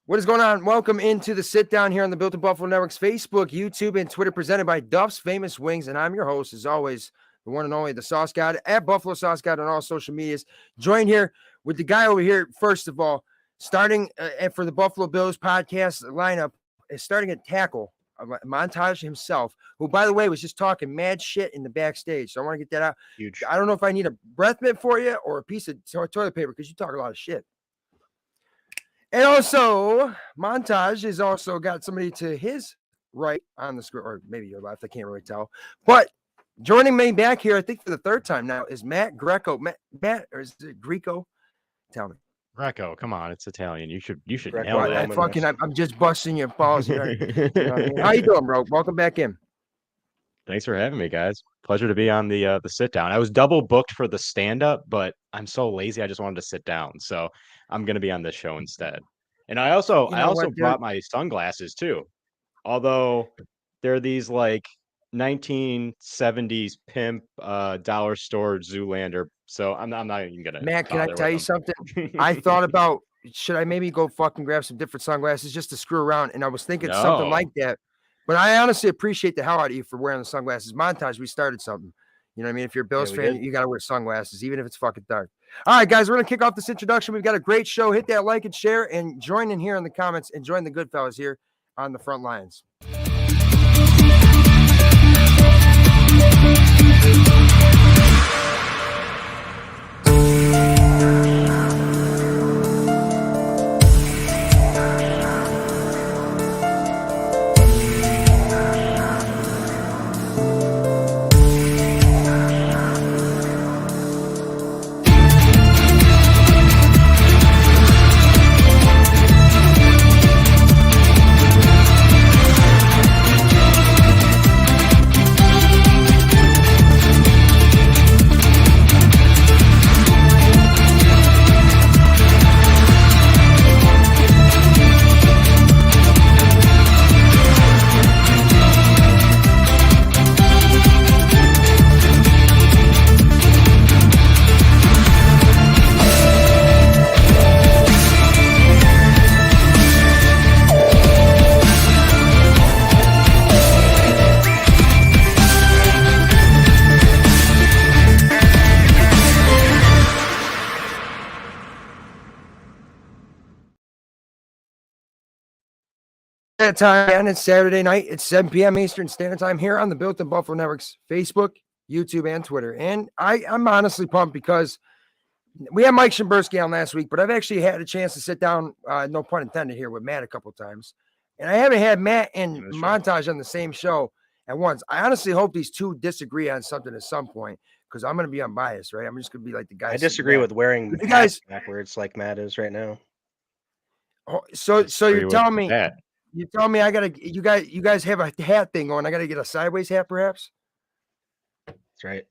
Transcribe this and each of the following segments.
What is going on? Welcome into the sit down here on the Built in Buffalo Network's Facebook, YouTube, and Twitter, presented by Duff's Famous Wings. And I'm your host, as always, the one and only, the Sauce God, at Buffalo Sauce God on all social medias. Joined here with the guy over here, first of all, starting for the Buffalo Bills podcast lineup, is starting at tackle, Montage himself, who, by the way, was just talking mad shit in the backstage. So I want to get that out. Huge. I don't know if I need a breath mint for you or a piece of toilet paper because you talk a lot of shit. And also, Montage has also got somebody to his right on the screen, or maybe your left. I can't really tell. But joining me back here, I think for the third time now, is Matt Greco. Matt, or is it Greco? Tell me. Greco, come on, it's Italian. You should Greco, nail Roman. I'm just busting your balls. You know what I mean? that. How you doing, bro? Welcome back in. Thanks for having me, guys. Pleasure to be on the sit down. I was double booked for the stand up, but I'm so lazy. I just wanted to sit down, so I'm gonna be on this show instead. And I also brought my sunglasses too, although they're these like 1970s pimp dollar store Zoolander. So I'm not even gonna. Matt, can I tell you something? I thought about should I maybe go fucking grab some different sunglasses just to screw around, and I was thinking something like that. But I honestly appreciate the hell out of you for wearing the sunglasses. Montage, we started something. You know what I mean? If you're a Bills fan, you got to wear sunglasses, even if it's fucking dark. All right, guys, we're going to kick off this introduction. We've got a great show. Hit that like and share and join in here in the comments and join the good fellas here on the front lines. Time, and it's Saturday night. It's 7 p.m. Eastern Standard Time here on the Built in Buffalo Network's Facebook, YouTube, and Twitter. And I'm honestly pumped because we had Mike Shimbursky on last week, but I've actually had a chance to sit down, no pun intended, here with Matt a couple of times. And I haven't had Matt and Montage on the same show at once. I honestly hope these two disagree on something at some point because I'm going to be unbiased, right? I'm just going to be like the guy. I disagree with wearing the guys backwards like Matt is right now. Oh, so you're telling me that. You tell me I gotta. You guys have a hat thing on. I gotta get a sideways hat, perhaps. That's right.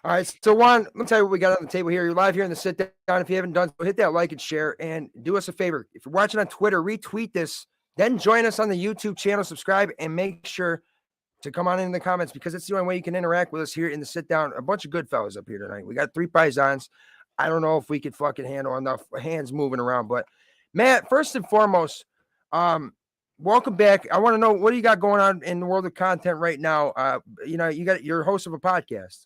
All right. So Juan, let me tell you what we got on the table here. You're live here in the sit down. If you haven't done so, hit that like and share, and do us a favor. If you're watching on Twitter, retweet this. Then join us on the YouTube channel. Subscribe and make sure to come on in the comments because it's the only way you can interact with us here in the sit down. A bunch of good fellas up here tonight. We got 3 paisans. I don't know if we could fucking handle enough hands moving around, but Matt, first and foremost. Welcome back. I want to know what do you got going on in the world of content right now? You're host of a podcast.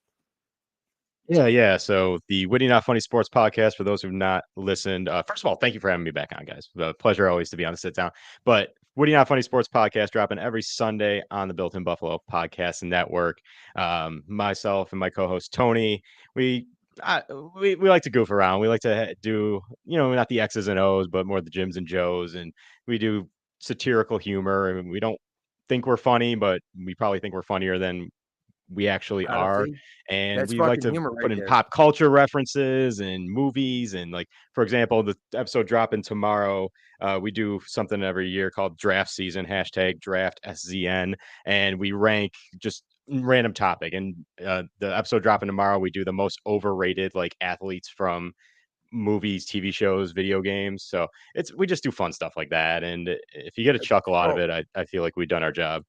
Yeah. So the Witty Not Funny Sports Podcast, for those who've not listened, first of all, thank you for having me back on, guys. A pleasure always to be on the sit down. But Witty Not Funny Sports Podcast dropping every Sunday on the Built in Buffalo Podcast Network. Myself and my co-host Tony, we like to goof around. We like to do, not the X's and O's, but more the Jims and Joes. And we do satirical humor. And we don't think we're funny, but we probably think we're funnier than we actually are. And we like to put in pop culture references and movies. And like, for example, the episode dropping tomorrow, we do something every year called draft season, #DraftSZN. And we rank just random topic. And the episode dropping tomorrow, we do the most overrated like athletes from movies, TV shows, video games. So we just do fun stuff like that. And if you get a chuckle out of it, I feel like we've done our job.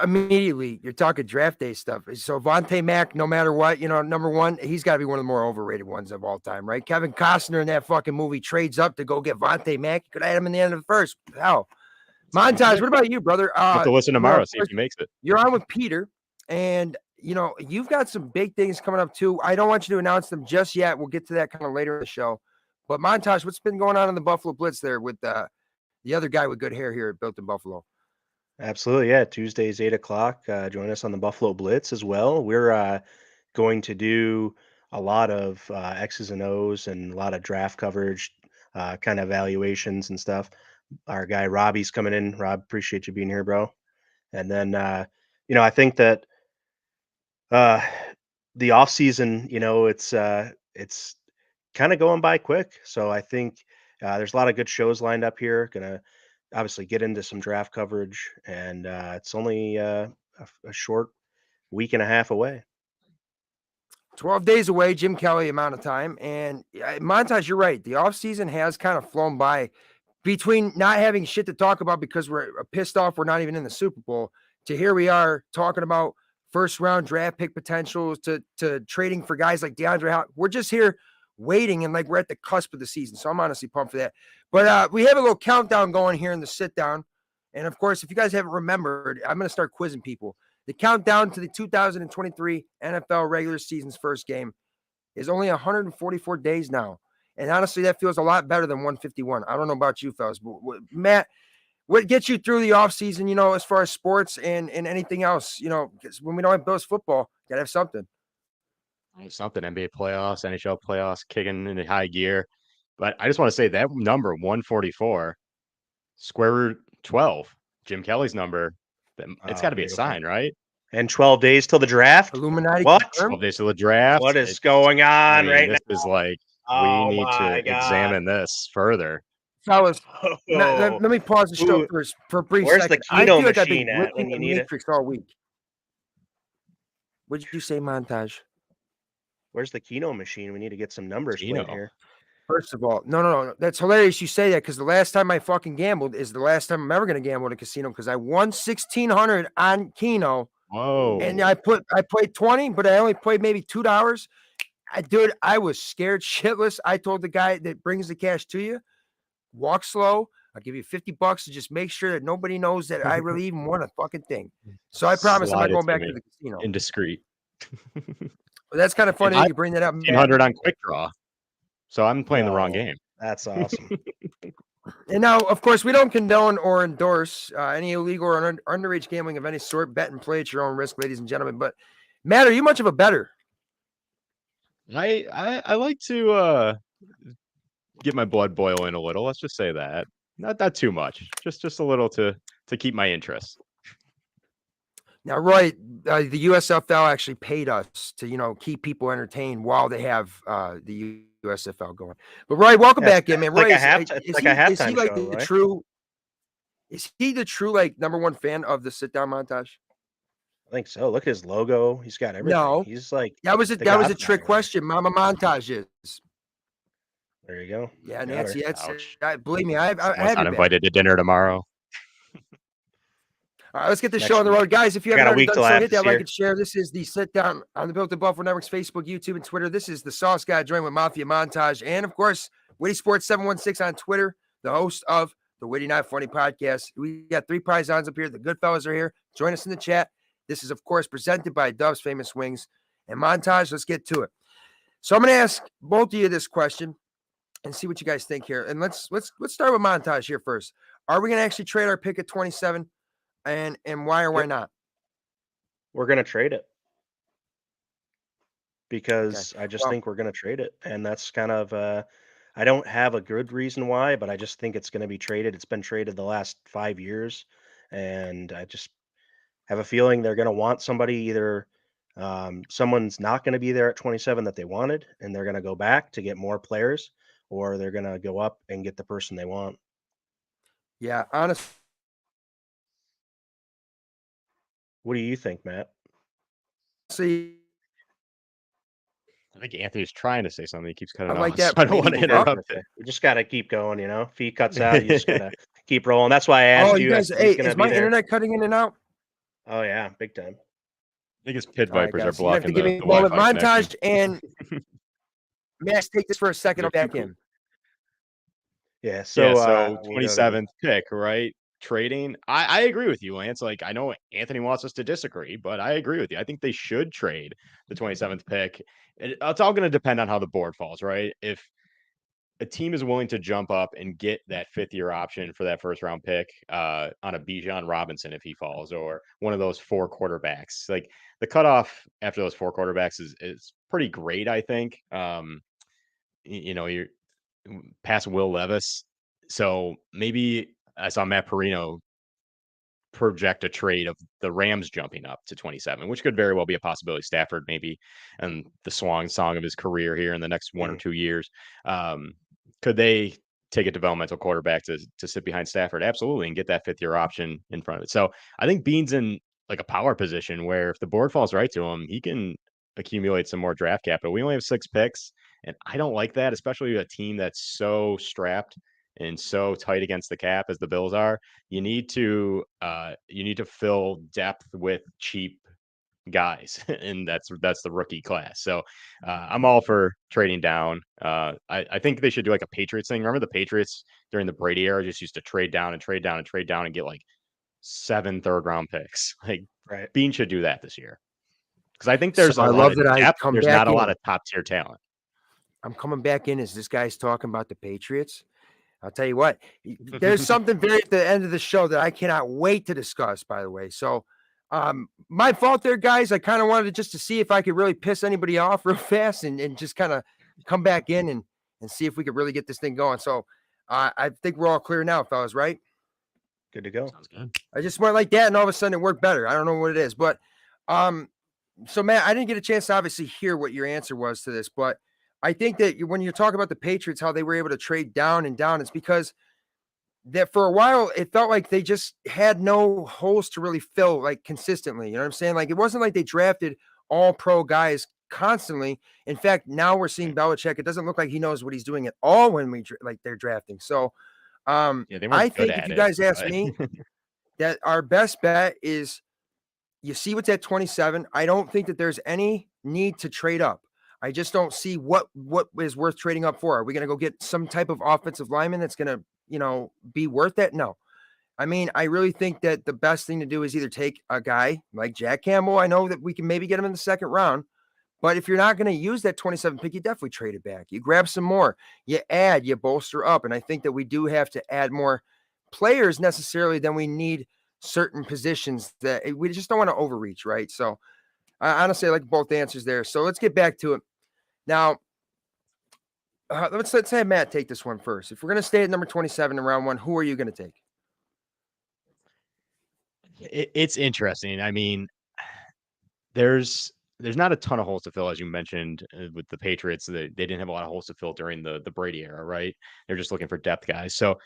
immediately you're talking draft day stuff. So Vontae Mack, no matter what, number one, he's got to be one of the more overrated ones of all time, right? Kevin Costner in that fucking movie trades up to go get Vontae Mack. You could have had him in the end of the first. Hell, Montage. What about you, brother? I have to listen tomorrow, see if he makes it. You're on with Peter, and you've got some big things coming up too. I don't want you to announce them just yet. We'll get to that kind of later in the show. But Montage, what's been going on in the Buffalo Blitz there with the other guy with good hair here at Built in Buffalo? Absolutely, yeah. Tuesdays, 8 o'clock. Join us on the Buffalo Blitz as well. We're going to do a lot of X's and O's and a lot of draft coverage, kind of evaluations and stuff. Our guy Robbie's coming in. Rob, appreciate you being here, bro. And then, I think that the off season, it's kind of going by quick. So I think there's a lot of good shows lined up here. Gonna obviously get into some draft coverage, and it's only a short week and a half away. 12 days away, Jim Kelly amount of time. And Montage, you're right. The offseason has kind of flown by between not having shit to talk about because we're pissed off we're not even in the Super Bowl to here we are talking about first round draft pick potentials to trading for guys like DeAndre Hopkins. We're just here waiting and like we're at the cusp of the season. So I'm honestly pumped for that. But we have a little countdown going here in the sit down. And of course, if you guys haven't remembered, I'm going to start quizzing people. The countdown to the 2023 NFL regular season's first game is only 144 days now. And honestly, that feels a lot better than 151. I don't know about you fellas, but Matt, what gets you through the offseason, as far as sports and anything else, because when we don't have Bills football, got to have something. Something, NBA playoffs, NHL playoffs, kicking into high gear. But I just want to say that number, 144, square root 12, Jim Kelly's number, it's got to be a sign, right? And 12 days till the draft? Illuminati. What? 12 days till the draft? What is going on right now? This is like, we need to examine this further. Fellas, let me pause the show for a brief Where's second. the Keno like I've machine been at when you need Matrix all week. What did you say, Montage? Where's the Keno machine? We need to get some numbers played here. First of all, no. That's hilarious you say that because the last time I fucking gambled is the last time I'm ever going to gamble at a casino because I won 1,600 on Keno. Whoa. And I played 20, but I only played maybe $2. Dude, I was scared shitless. I told the guy that brings the cash to you, walk slow. I'll give you $50 to just make sure that nobody knows that I really even won a fucking thing. So I promise I'm not going back to the casino. Indiscreet. But that's kind of funny that you bring that up. 1,500 on quick draw. So I'm playing the wrong game. That's awesome. And now, of course, we don't condone or endorse any illegal or underage gambling of any sort. Bet and play at your own risk, ladies and gentlemen. But Matt, are you much of a bettor? I like to get my blood boiling a little. Let's just say that. Not too much. Just a little to keep my interest. Now, Roy, the USFL actually paid us to, keep people entertained while they have the USFL going. But Roy, welcome back in, man. Roy, is he the true like number one fan of the sit down montage? I think so. Look at his logo. He's got everything. No, he's like that was a trick question. Mama Montage is. There you go. Yeah, Nancy. Believe me, I have not invited to dinner tomorrow. All right, let's get this show on the road. Guys, if you haven't already done so, hit that like and share. This is the Sit Down on the Built in Buffalo Network's Facebook, YouTube, and Twitter. This is the Sauce Guy joined with Mafia Montage. And, of course, Witty Sports 716 on Twitter, the host of the Witty Not Funny podcast. We got 3 prizons up here. The Goodfellas are here. Join us in the chat. This is, of course, presented by Dove's Famous Wings. And Montage, let's get to it. So I'm going to ask both of you this question and see what you guys think here. And let's start with Montage here first. Are we going to actually trade our pick at 27? And why or why not? We're going to trade it. Because I just think we're going to trade it. And that's kind of, I don't have a good reason why, but I just think it's going to be traded. It's been traded the last 5 years. And I just have a feeling they're going to want somebody either someone's not going to be there at 27 that they wanted, and they're going to go back to get more players, or they're going to go up and get the person they want. Yeah, honestly. What do you think, Matt? See, I think Anthony's trying to say something. He keeps cutting off. like that. So I don't want to interrupt it. You just got to keep going, If he cuts out, you just got to keep rolling. That's why I asked you guys, is my internet cutting in and out? Oh yeah, big time. I think his pit All right, vipers are guys. So you have to blocking give the me a moment. Wi-Fi connection. Montage and Max, take this for a second. They're I'm too back cool. in. Yeah. Yeah, So so you go, dude. 27th pick, right? Trading. I agree with you, Lance. Like, I know Anthony wants us to disagree, but I agree with you. I think they should trade the 27th pick. It's all going to depend on how the board falls, right? If a team is willing to jump up and get that fifth year option for that first round pick on a Bijan Robinson if he falls, or one of those four quarterbacks, like the cutoff after those four quarterbacks is pretty great, I think. You're past Will Levis. So maybe I saw Matt Perino project a trade of the Rams jumping up to 27, which could very well be a possibility. Stafford maybe, and the swan song of his career here in the next 1 or 2 years. Um, could they take a developmental quarterback to sit behind Stafford? Absolutely, and get that fifth year option in front of it. So I think Bean's in like a power position where if the board falls right to him, he can accumulate some more draft capital. We only have 6 picks, and I don't like that, especially a team that's so strapped and so tight against the cap as the Bills are. You need to fill depth with cheap guys, and that's the rookie class. So I'm all for trading down. I think they should do like a Patriots thing. Remember the Patriots during the Brady era just used to trade down and trade down and trade down and get like 7 third-round picks. Like Right. Bean should do that this year because I think So there's a I lot love of that I depth. come There's not back a lot in. of top tier talent. I'm coming back in as this guy's talking about the Patriots. I'll tell you what, there's something very at the end of the show that I cannot wait to discuss, by the way. So, my fault there, guys. I kind of wanted just to see if I could really piss anybody off real fast and just kind of come back in and see if we could really get this thing going. So, I think we're all clear now, fellas, right? Good to go. Sounds good. I just went like that, and all of a sudden it worked better. I don't know what it is, but so Matt, I didn't get a chance to obviously hear what your answer was to this, but I think that when you talk about the Patriots, how they were able to trade down and down, it's because that for a while it felt like they just had no holes to really fill like consistently. You know what I'm saying? Like it wasn't like they drafted all pro guys constantly. In fact, now we're seeing Belichick. It doesn't look like he knows what he's doing at all when like they're drafting. So Yeah, they I weren't good think if at you it. guys ask me, that our best bet is you see what's at 27. I don't think that there's any need to trade up. I just don't see what is worth trading up for. Are we going to go get some type of offensive lineman that's going to, be worth that? No. I mean, I really think that the best thing to do is either take a guy like Jack Campbell. I know that we can maybe get him in the second round, but if you're not going to use that 27 pick, you definitely trade it back. You grab some more, you add, you bolster up. And I think that we do have to add more players necessarily than we need certain positions that we just don't want to overreach, right? So I honestly like both answers there. So let's get back to it. Now, let's have Matt take this one first. If we're going to stay at number 27 in round one, who are you going to take? It's interesting. I mean, there's not a ton of holes to fill, as you mentioned with the Patriots. They didn't have a lot of holes to fill during the Brady era, right? They're just looking for depth guys. So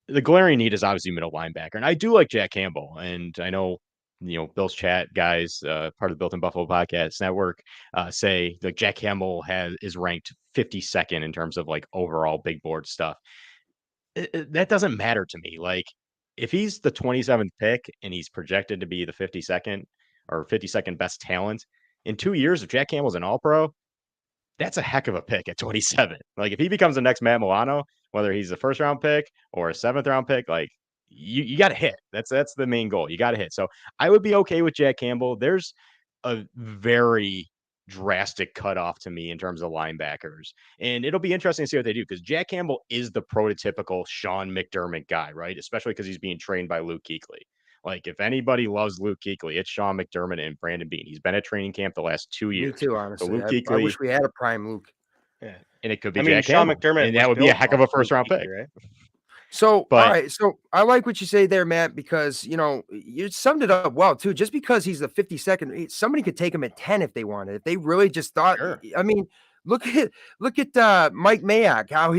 the glaring need is obviously middle linebacker, and I do like Jack Campbell, and I know Bill's chat guys, part of the Built in Buffalo podcast network, say like Jack Campbell is ranked 52nd in terms of like overall big board stuff. That doesn't matter to me. Like if he's the 27th pick and he's projected to be the 52nd or 52nd best talent in 2 years, if Jack Campbell's an all pro, that's a heck of a pick at 27. Like if he becomes the next Matt Milano, whether he's a first round pick or a seventh round pick, like you got to hit. That's the main goal. You got to hit. So I would be okay with Jack Campbell. There's a very drastic cutoff to me in terms of linebackers, and it'll be interesting to see what they do because Jack Campbell is the prototypical Sean McDermott guy, right? Especially because he's being trained by Luke Kuechly. Like if anybody loves Luke Kuechly, it's Sean McDermott and Brandon Beane. He's been at training camp the last 2 years. Me too, So honestly. Luke I Kuechly, wish we had a prime Luke. Yeah. and it could be I mean, Jack Sean Campbell, McDermott and was that would be a built heck of a off first round Luke pick. Kuechly, right? So, all But right. So I like what you say there, Matt, because, you summed it up well, too. Just because he's the 52nd, somebody could take him at 10 if they wanted. If they really just thought, sure, I mean, look at Mike Mayock, how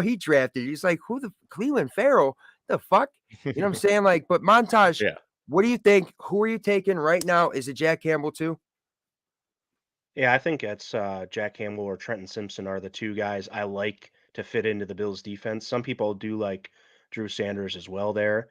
he drafted. He's like, who the Cleveland Farrell? The fuck? You know what I'm saying? Like, but Montage, yeah, what do you think? Who are you taking right now? Is it Jack Campbell, too? Yeah, I think it's Jack Campbell or Trenton Simpson are the two guys I like to fit into the Bills defense. Some people do like Drew Sanders as well there.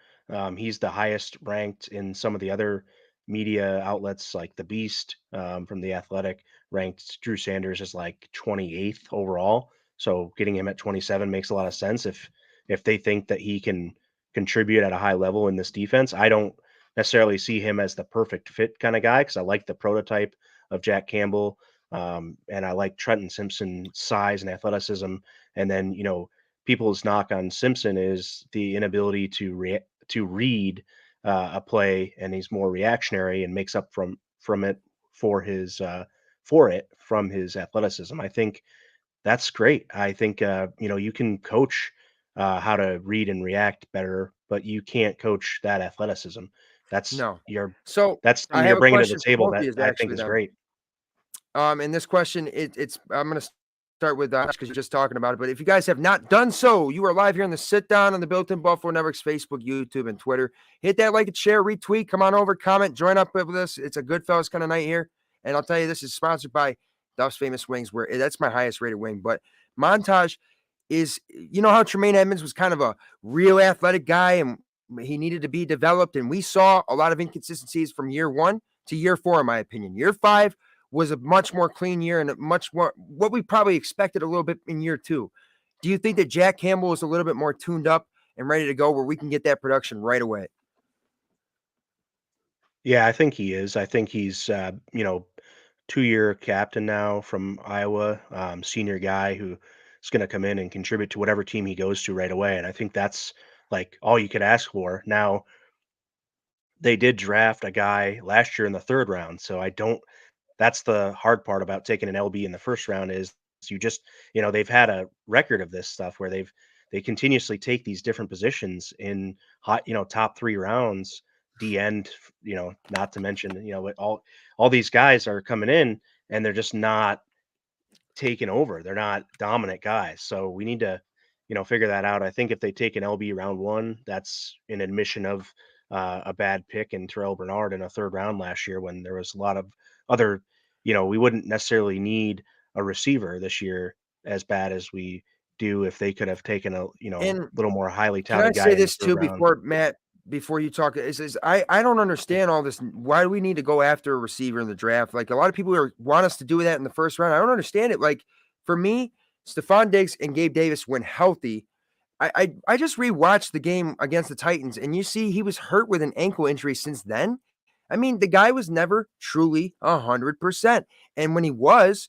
He's the highest ranked in some of the other media outlets like The Beast from The Athletic ranked Drew Sanders as like 28th overall. So getting him at 27 makes a lot of sense if they think that he can contribute at a high level in this defense. I don't necessarily see him as the perfect fit kind of guy because I like the prototype of Jack Campbell. And I like Trenton Simpson's size and athleticism. And then, people's knock on Simpson is the inability to read a play, and he's more reactionary and makes up from it for it from his athleticism. I think that's great. I think you can coach how to read and react better, but you can't coach that athleticism. That's No. your So that's I something have you're a bringing to the question for table both of that you I think actually is then. great. And this question, it's I'm gonna start with because you're just talking about it. But if you guys have not done so, you are live here in the sit down on the Built In Buffalo Network's Facebook, YouTube, and Twitter. Hit that like and share, retweet, come on over, comment, join up with us. It's a Goodfellas kind of night here. And I'll tell you, this is sponsored by Duff's Famous Wings, where that's my highest rated wing. But Montage is, how Tremaine Edmonds was kind of a real athletic guy and he needed to be developed. And we saw a lot of inconsistencies from year 1 to year 4, in my opinion. Year 5 was a much more clean year and a much more what we probably expected a little bit in year 2. Do you think that Jack Campbell is a little bit more tuned up and ready to go where we can get that production right away? Yeah, I think he is. I think he's 2-year captain now from Iowa, senior guy who is going to come in and contribute to whatever team he goes to right away. And I think that's like all you could ask for. Now, they did draft a guy last year in the third round. So I don't, that's the hard part about taking an LB in the first round is you just, they've had a record of this stuff where they continuously take these different positions in hot, top 3 rounds, D end, not to mention, all these guys are coming in and they're just not taking over. They're not dominant guys. So we need to, figure that out. I think if they take an LB round 1, that's an admission of a bad pick in Terrell Bernard in a third round last year when there was a lot of other, we wouldn't necessarily need a receiver this year as bad as we do if they could have taken a, And little more highly can I touted guy say in the this third too round. before Matt, before you talk, is I don't understand all this. Why do we need to go after a receiver in the draft? Like a lot of people want us to do that in the first round. I don't understand it. Like for me, Stephon Diggs and Gabe Davis, when healthy, I just rewatched the game against the Titans, and you see he was hurt with an ankle injury since then. I mean, the guy was never truly 100%. And when he was,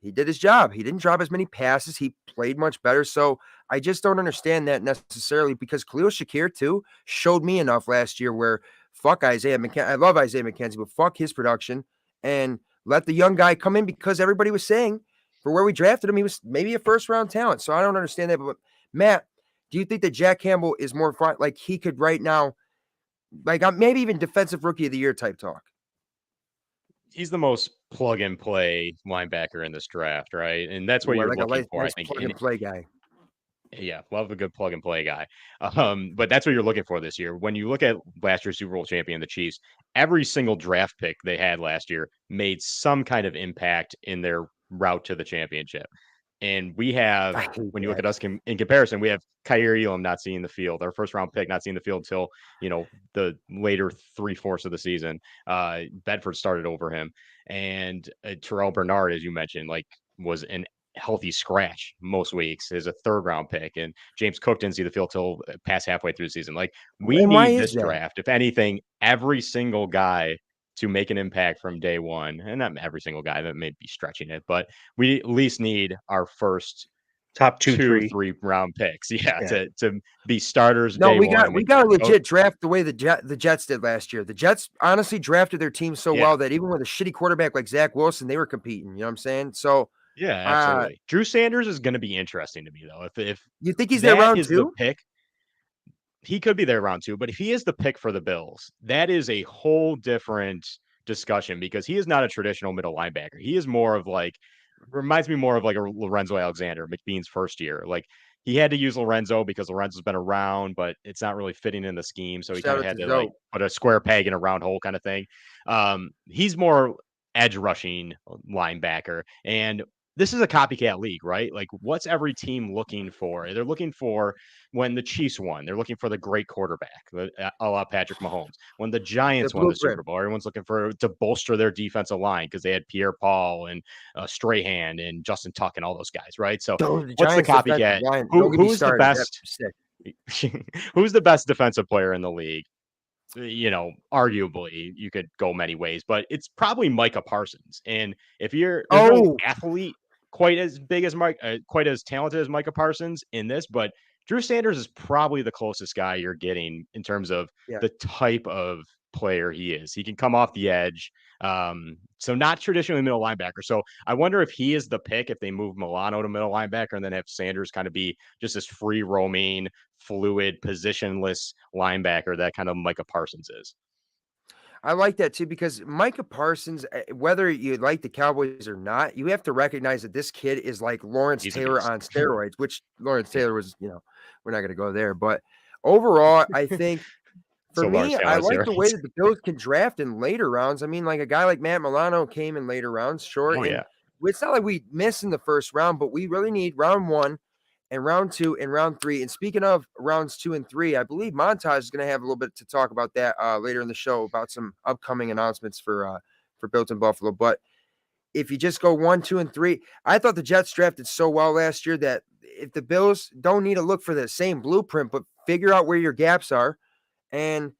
he did his job. He didn't drop as many passes. He played much better. So I just don't understand that necessarily because Khalil Shakir, too, showed me enough last year where fuck Isaiah McKenzie. I love Isaiah McKenzie, but fuck his production and let the young guy come in because everybody was saying for where we drafted him, he was maybe a first round talent. So I don't understand that. But Matt, do you think that Jack Campbell is more fun? Like he could right now, like maybe even defensive rookie of the year type talk? He's the most plug and play linebacker in this draft, right? And that's what Ooh, I you're like a looking for, I nice think. plug and play guy. Yeah, love a good plug and play guy. But that's what you're looking for this year. When you look at last year's Super Bowl champion, the Chiefs, every single draft pick they had last year made some kind of impact in their route to the championship. And we have, I hate when you look that. at us in comparison, we have Kyrie Elam not seeing the field, our first round pick not seeing the field until, the later 3/4 of the season. Bedford started over him. And Terrell Bernard, as you mentioned, like was an healthy scratch most weeks as a third round pick. And James Cook didn't see the field till past halfway through the season. Like we And why need is this that? draft, if anything, every single guy to make an impact from day one. And not every single guy, that may be stretching it, but we at least need our first Top 2, two, 3. 3 round picks. Yeah, Yeah. to be starters No, day we one. got And we we got a oh, legit draft the way the Jets did last year. The Jets honestly drafted their team so yeah. well that even with a shitty quarterback like Zach Wilson, they were competing. You know what I'm saying? So, Yeah, uh, absolutely. Drew Sanders is going to be interesting to me though. If you think he's there that round is the 2? pick, he could be there round 2, but if he is the pick for the Bills, that is a whole different discussion because he is not a traditional middle linebacker. He is more of like reminds me more of like a Lorenzo Alexander, McBean's first year. Like he had to use Lorenzo because Lorenzo's been around, but it's not really fitting in the scheme. So he kind Shout of out had to to like Zoe. put a square peg in a round hole kind of thing. He's more edge rushing linebacker. And this is a copycat league, right? Like, what's every team looking for? They're looking for when the Chiefs won, they're looking for the great quarterback, a la Patrick Mahomes. When the Giants won the Super Bowl, everyone's looking to bolster their defensive line because they had Pierre-Paul and Strahan and Justin Tuck and all those guys, right? So what's the copycat? Who's the best? Who's the best defensive player in the league? You know, arguably you could go many ways, but it's probably Micah Parsons. And if there's no athlete quite as big as quite as talented as Micah Parsons in this, but Drew Sanders is probably the closest guy you're getting in terms of the type of player he is. He can come off the edge. So not traditionally middle linebacker. So I wonder if he is the pick if they move Milano to middle linebacker and then have Sanders kind of be just this free roaming, fluid, positionless linebacker that kind of Micah Parsons is. I like that too, because Micah Parsons, whether you like the Cowboys or not, you have to recognize that this kid is like Lawrence Taylor on steroids, which Lawrence Taylor was, you know, we're not going to go there. But overall, I think for me, I like the way that the Bills can draft in later rounds. I mean, like a guy like Matt Milano came in later rounds, sure. It's not like we miss in the first round, but we really need round 1 and round 2 and round 3. And speaking of rounds 2 and 3, I believe Montage is going to have a little bit to talk about that later in the show about some upcoming announcements for Built in Buffalo. But if you just go 1, 2, and 3, I thought the Jets drafted so well last year that if the Bills don't need to look for the same blueprint, but figure out where your gaps are and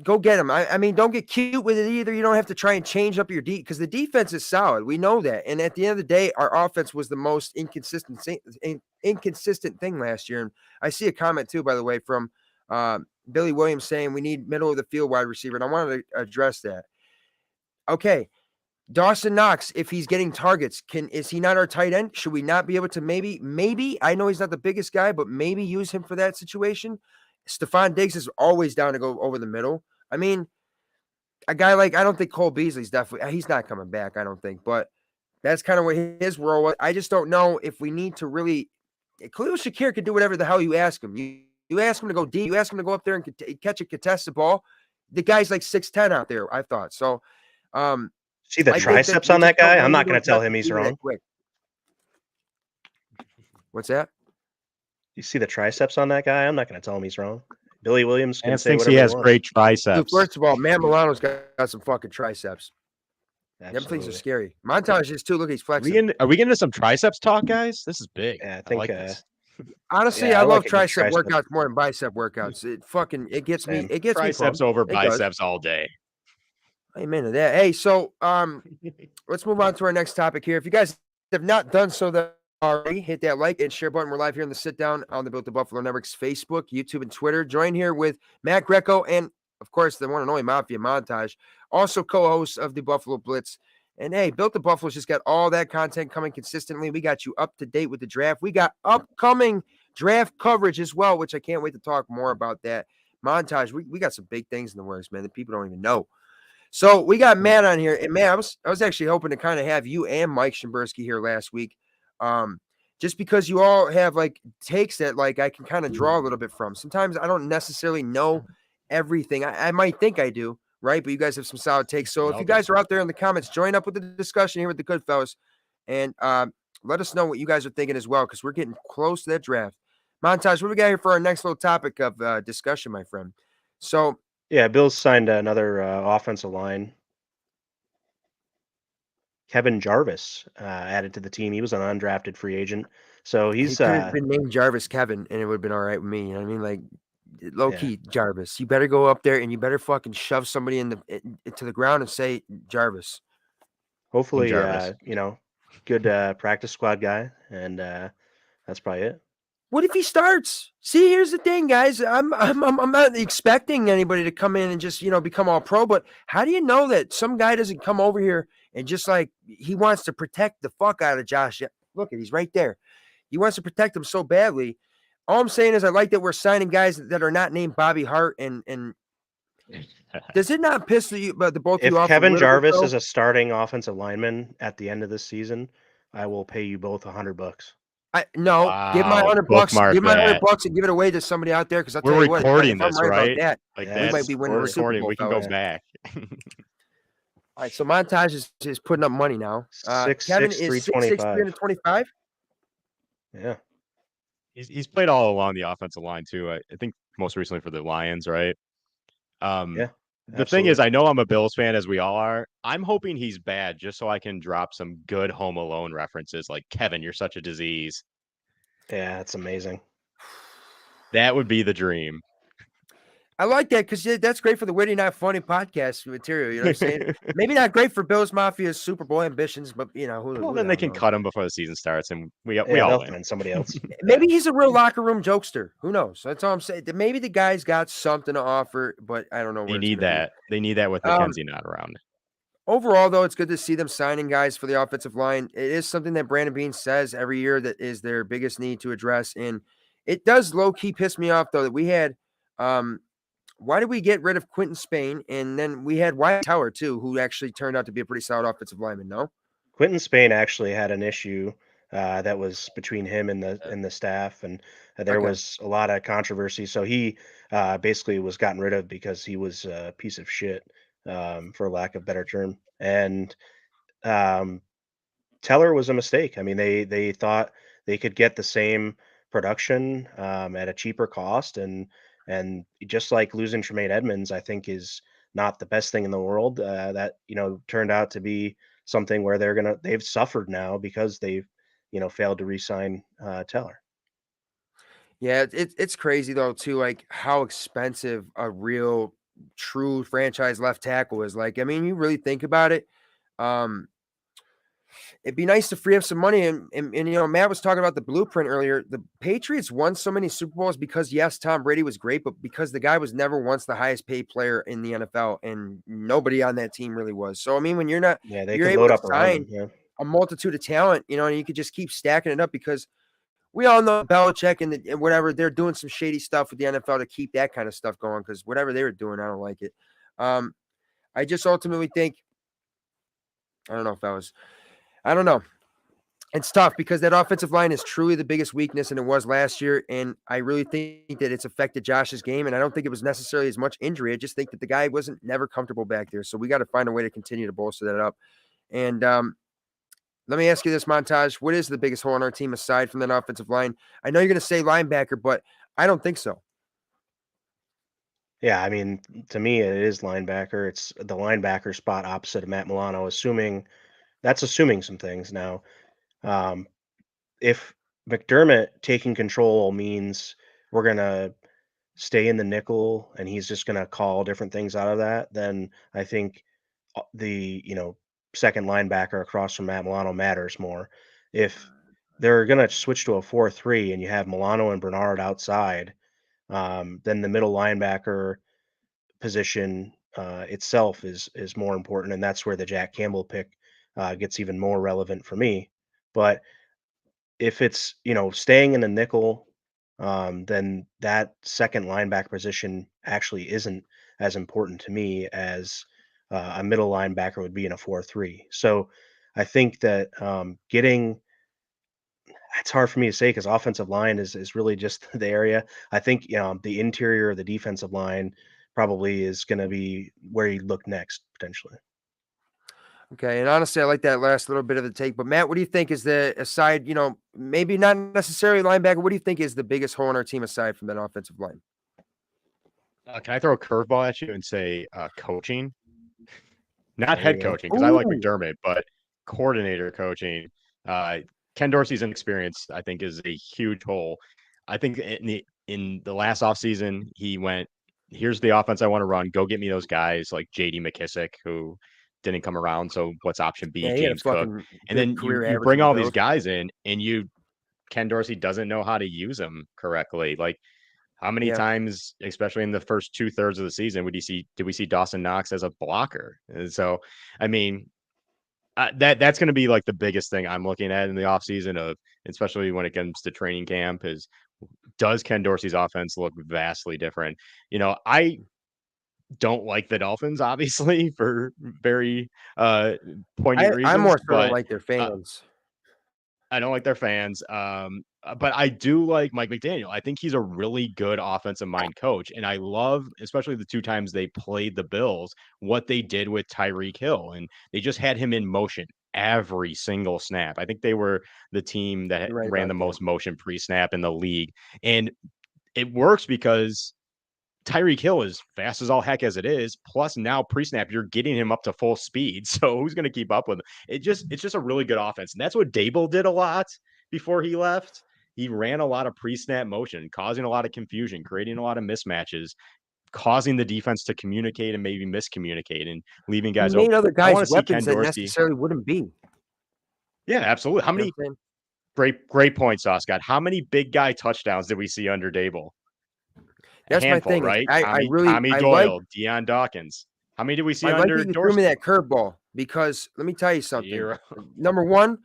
go get them. I mean, don't get cute with it either. You don't have to try and change up your because the defense is solid. We know that. And at the end of the day, our offense was the most inconsistent thing last year. And I see a comment too, by the way, from Billy Williams saying we need middle of the field wide receiver. And I wanted to address that. Okay. Dawson Knox, if he's getting targets, is he not our tight end? Should we not be able to maybe, I know he's not the biggest guy, but maybe use him for that situation? Stephon Diggs is always down to go over the middle. I mean, a guy like, I don't think Cole Beasley's he's not coming back, I don't think, but that's kind of what his role was. I just don't know if we need to really, Khalil Shakir can do whatever the hell you ask him. You ask him to go deep, you ask him to go up there and catch a contested ball. The guy's like 6'10" out there, I thought. So, see the triceps on that guy? I'm not going to tell him he's wrong. What's that? You see the triceps on that guy? I'm not going to tell him he's wrong. Billy Williams can say thinks whatever he has great triceps. Dude, first of all, Matt Milano's got some fucking triceps. Them things are scary. Montage is too. Look, he's flexing. Are we getting into some triceps talk, guys? This is big. Yeah, I think. this. Honestly, I love tricep workouts more than bicep workouts. It gets me. It gets triceps me over biceps all day. Amen to that. Hey, so let's move on to our next topic here. If you guys have not done so already, hit that like and share button. We're live here in the sit down on the Built to Buffalo Network's Facebook, YouTube, and Twitter. Join here with Matt Greco and, of course, the one and only Mafia Montage, also co-host of the Buffalo Blitz. And hey, Built to Buffalo's just got all that content coming consistently. We got you up to date with the draft. We got upcoming draft coverage as well, which I can't wait to talk more about that. Montage, we got some big things in the works, man, that people don't even know. So we got Matt on here. And Matt, I was actually hoping to kind of have you and Mike Shimbersky here last week. Just because you all have like takes that like I can kind of draw a little bit from. Sometimes I don't necessarily know everything. I might think I do, right? But you guys have some solid takes. So if you guys are out there in the comments, join up with the discussion here with the Goodfellas and let us know what you guys are thinking as well, because we're getting close to that draft. Montage, what do we got here for our next little topic of discussion, my friend? So yeah, Bills signed another offensive line. Kevin Jarvis added to the team. He was an undrafted free agent. So he could have been named Jarvis Kevin, and it would have been all right with me. You know what I mean? Like, low-key, Jarvis. You better go up there, and you better fucking shove somebody into the ground and say, Jarvis. Hopefully, good practice squad guy, and that's probably it. What if he starts? See, here's the thing, guys. I'm not expecting anybody to come in and just, become all pro, but how do you know that some guy doesn't come over here and just like he wants to protect the fuck out of Josh? Look, he's right there. He wants to protect him so badly. All I'm saying is I like that we're signing guys that are not named Bobby Hart and does it not piss the both of you off? If Kevin Jarvis is a starting offensive lineman at the end of this season, I will pay you both $100. Wow. Give my $100. Give my $100 and give it away to somebody out there, because I'll tell you what, recording this, right? About that, we might be winning the Super Bowl. We can go back. All right, so Montage is putting up money now. Kevin 6'6", is 6'6", 325. 325. Yeah. He's played all along the offensive line too. I think most recently for the Lions, right? Yeah. The thing is, Absolutely. I know I'm a Bills fan, as we all are. I'm hoping he's bad just so I can drop some good Home Alone references, like Kevin, you're such a disease. Yeah, it's amazing. That would be the dream. I like that because that's great for the Witty Not Funny podcast material. You know what I'm saying? Maybe not great for Bills Mafia's Super Bowl ambitions, but who Well, the then they hell can knows? cut him before the season starts, and we Yeah, all they'll win. find somebody else. Maybe he's a real locker room jokester. Who knows? That's all I'm saying. Maybe the guy's got something to offer, but I don't know They where it's need going to be. that. They need that with McKenzie not around. Overall, though, it's good to see them signing guys for the offensive line. It is something that Brandon Beane says every year that is their biggest need to address. And it does low key piss me off, though, that we had. Why did we get rid of Quentin Spain? And then we had Wyatt Tower, too, who actually turned out to be a pretty solid offensive lineman, no? Quentin Spain actually had an issue that was between him and the staff, and there Okay. was a lot of controversy. So he basically was gotten rid of because he was a piece of shit, for lack of better term. And um, Teller was a mistake. I mean, they thought they could get the same production at a cheaper cost, and just like losing Tremaine Edmonds, I think is not the best thing in the world. That turned out to be something where they've suffered now because they've failed to re-sign Teller. Yeah, it's crazy, though, too, like how expensive a real, true franchise left tackle is. Like, I mean, you really think about it. Um, It'd be nice to free up some money. And Matt was talking about the blueprint earlier. The Patriots won so many Super Bowls because, yes, Tom Brady was great, but because the guy was never once the highest paid player in the NFL, and nobody on that team really was. So, I mean, when Yeah, they you're could able load to up around sign him. Yeah. a multitude of talent, and you could just keep stacking it up because we all know Belichick and whatever, they're doing some shady stuff with the NFL to keep that kind of stuff going because whatever they were doing, I don't like it. I just ultimately think, I don't know if I don't know. It's tough because that offensive line is truly the biggest weakness, and it was last year. And I really think that it's affected Josh's game. And I don't think it was necessarily as much injury. I just think that the guy wasn't never comfortable back there. So we got to find a way to continue to bolster that up. And let me ask you this, Montage: what is the biggest hole in our team aside from that offensive line? I know you're going to say linebacker, but I don't think so. Yeah, I mean, to me, it is linebacker. It's the linebacker spot opposite of Matt Milano. Assuming some things now. Um, if McDermott taking control means we're gonna stay in the nickel and he's just gonna call different things out of that, then I think the second linebacker across from Matt Milano matters more. If they're gonna switch to a 4-3 and you have Milano and Bernard outside, then the middle linebacker position itself is more important, and that's where the Jack Campbell pick gets even more relevant for me. But if it's staying in the nickel, then that second linebacker position actually isn't as important to me as a middle linebacker would be in a 4-3. So I think that getting it's hard for me to say because offensive line is really just the area. I think the interior of the defensive line probably is going to be where you look next potentially. Okay, and honestly, I like that last little bit of the take. But Matt, what do you think is the aside? Maybe not necessarily linebacker. What do you think is the biggest hole in our team aside from that offensive line? Can I throw a curveball at you and say coaching? Not There you head go. coaching, because I like Ooh, McDermott, but coordinator coaching. Uh, Ken Dorsey's inexperience, I think, is a huge hole. I think in the last offseason, he went, here's the offense I want to run. Go get me those guys like JD McKissick, who didn't come around. So what's option B? yeah, he had a James Cook. fucking And good then career you average bring with the all these Bills. guys in, and Ken Dorsey doesn't know how to use them correctly. Like, how many Yeah, times, especially in the first 2/3 of the season, did we see Dawson Knox as a blocker? And so, I mean, that's going to be like the biggest thing I'm looking at in the offseason of, especially when it comes to training camp, is does Ken Dorsey's offense look vastly different? I don't like the Dolphins, obviously, for very poignant I reasons, more so don't but like their uh, fans. I don't like their fans. But I do like Mike McDaniel. I think he's a really good offensive mind coach. And I love, especially the 2 times they played the Bills, what they did with Tyreek Hill. And they just had him in motion every single snap. I think they were the team that You're right ran about the that. most motion pre-snap in the league. And it works because Tyreek Hill is fast as all heck as it is. Plus, now pre-snap, you're getting him up to full speed. So who's going to keep up with him? It's just a really good offense, and that's what Dable did a lot before he left. He ran a lot of pre-snap motion, causing a lot of confusion, creating a lot of mismatches, causing the defense to communicate and maybe miscommunicate, and leaving He guys made open. other I want guys to see weapons Ken that Dorsey. necessarily wouldn't be. Yeah, absolutely. How You know many what I'm saying? great points, Scott? How many big guy touchdowns did we see under Dable? A That's my handful, thing is right? I really Tommy I like Doyle, Deion Dawkins. How many did we see I like that under you threw me Dorsey? that curveball because let me tell you something. 0. Number one,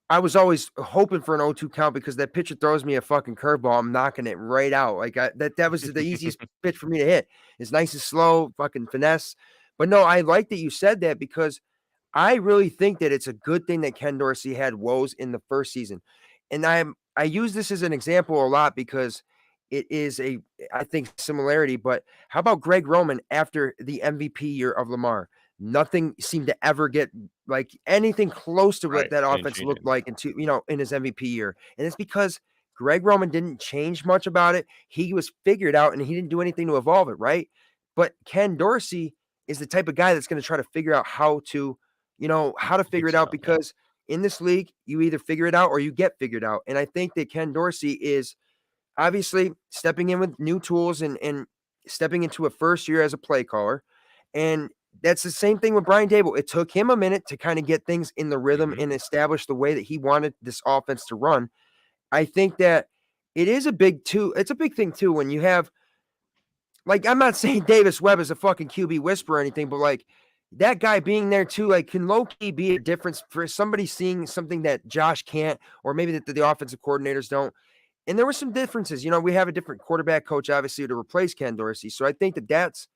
I was always hoping for an 0-2 count because that pitcher throws me a fucking curveball. I'm knocking it right out. Like that was the easiest pitch for me to hit. It's nice and slow, fucking finesse. But no, I like that you said that because I really think that it's a good thing that Ken Dorsey had woes in the first season. And I use this as an example a lot because it is I think similarity, but how about Greg Roman after the MVP year of Lamar? Nothing seemed to ever get like anything close to what Right. that Didn't offense change looked anything. like in his MVP year. And it's because Greg Roman didn't change much about it. He was figured out and he didn't do anything to evolve it, right? But Ken Dorsey is the type of guy that's going to try to figure out how to figure Fix it it out up, yeah. because in this league, you either figure it out or you get figured out. And I think that Ken Dorsey is obviously stepping in with new tools and stepping into a first year as a play caller. And that's the same thing with Brian Dable. It took him a minute to kind of get things in the rhythm Mhm. and establish the way that he wanted this offense to run. I think that it's a big thing too when you have like I'm not saying Davis Webb is a fucking QB whisperer or anything, but like that guy being there too, like can low key be a difference for somebody seeing something that Josh can't, or maybe that the offensive coordinators don't. And there were some differences. We have a different quarterback coach, obviously, to replace Ken Dorsey. So I think that that's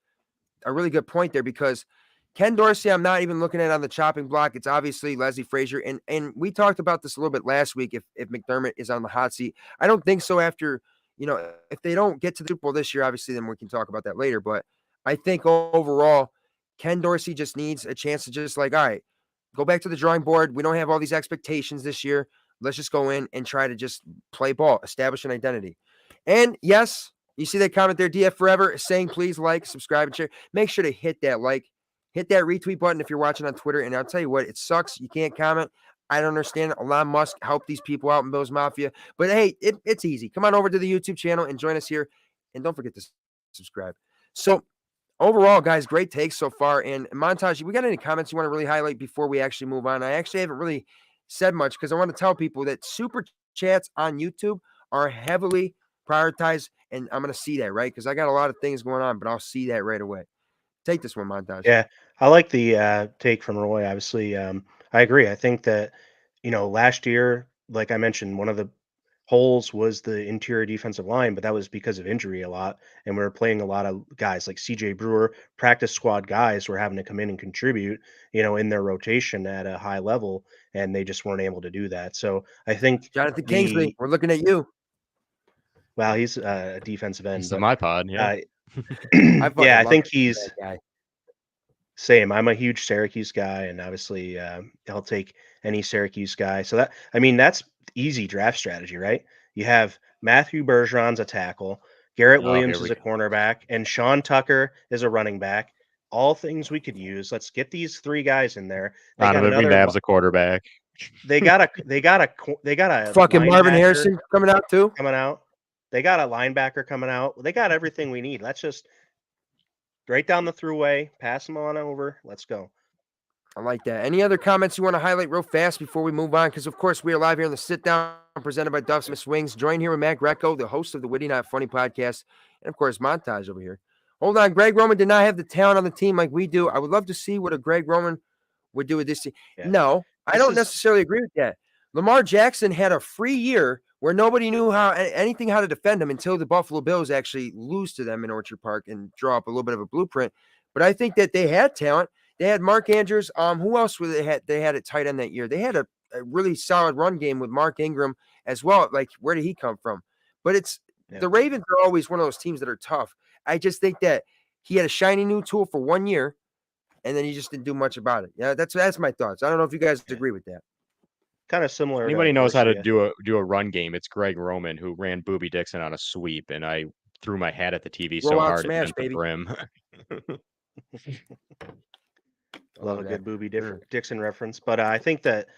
a really good point there because Ken Dorsey, I'm not even looking at on the chopping block. It's obviously Leslie Frazier. And we talked about this a little bit last week if McDermott is on the hot seat. I don't think so after, if they don't get to the Super Bowl this year, obviously, then we can talk about that later. But I think overall, Ken Dorsey just needs a chance to just like, all right, go back to the drawing board. We don't have all these expectations this year. Let's just go in and try to just play ball, establish an identity. And yes, you see that comment there, DF Forever, saying please like, subscribe, and share. Make sure to hit that like, hit that retweet button if you're watching on Twitter. And I'll tell you what, it sucks. You can't comment. I don't understand it. Elon Musk helped these people out in Bills Mafia. But hey, it's easy. Come on over to the YouTube channel and join us here. And don't forget to subscribe. So overall, guys, great takes so far. And Montage, we got any comments you want to really highlight before we actually move on? I actually haven't really said much because I want to tell people that super chats on YouTube are heavily prioritized. And I'm going to see that, right? Because I got a lot of things going on, but I'll see that right away. Take this one, Montage. Yeah, I like the take from Roy. Obviously, I agree. I think that last year, like I mentioned, one of the holes was the interior defensive line, but that was because of injury a lot, and we were playing a lot of guys like C.J. Brewer, practice squad guys, were having to come in and contribute, in their rotation at a high level, and they just weren't able to do that. So I think Jonathan Kingsley, the we're looking at you. well, he's a defensive end, It's the but my pod, yeah. uh, I yeah, fucking I love think he's that guy. same. I'm a huge Syracuse guy, and obviously, I'll take any Syracuse guy. So that's easy draft strategy, right? You have Matthew Bergeron's a tackle, Garrett Oh, Williams here is we a go. cornerback, and Sean Tucker is a running back. All things we could use. Let's get these three guys in there. They got Donovan another. McNabb's a quarterback. They got a Fucking Marvin linebacker Harrison coming out too. coming out. They got a linebacker coming out. They got everything we need. Let's just right down the throughway, pass them on over. Let's go. I like that. Any other comments you want to highlight real fast before we move on? Because, of course, we are live here in the sit down presented by Duff Smith Wings. Join here with Matt Greco, the host of the Witty Not Funny podcast, and, of course, Montage over here. Hold on. Greg Roman did not have the talent on the team like we do. I would love to see what a Greg Roman would do with this team. Yeah. No, I This don't is necessarily agree with that. Lamar Jackson had a free year where nobody knew how to defend him until the Buffalo Bills actually lose to them in Orchard Park and draw up a little bit of a blueprint. But I think that they had talent. They had Mark Andrews. Who else were they had? They had at tight end that year. They had a really solid run game with Mark Ingram as well. Like, where did he come from? But the Ravens are always one of those teams that are tough. I just think that he had a shiny new tool for 1 year, and then he just didn't do much about it. Yeah, that's my thoughts. I don't know if you guys agree with that. Kind of similar. Anybody to knows how to Dorsey. do a run game? It's Greg Roman, who ran Booby Dixon on a sweep, and I threw my hat at the TV so Roll out hard it smash, bent the baby. brim. Love a good Booby Sure. Dixon reference, but I think that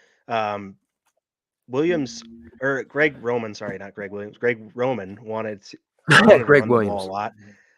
Williams or Greg Roman, sorry, not Greg Williams. Greg Roman wanted to Greg run the ball Williams. a lot,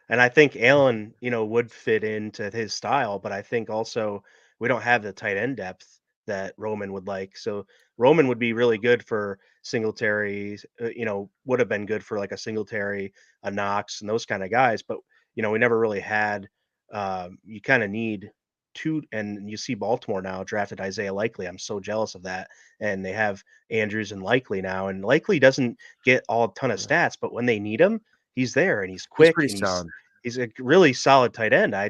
and I think Allen, would fit into his style. But I think also we don't have the tight end depth that Roman would like. So Roman would be really good for Singletary. Would have been good for like a Singletary, a Knox, and those kind of guys. But we never really had. You kind of need two, and you see Baltimore now drafted Isaiah Likely. I'm so jealous of that, and they have Andrews and Likely now, and Likely doesn't get a ton of stats, but when they need him, he's there and he's He's quick pretty and solid. he's a really solid tight end. I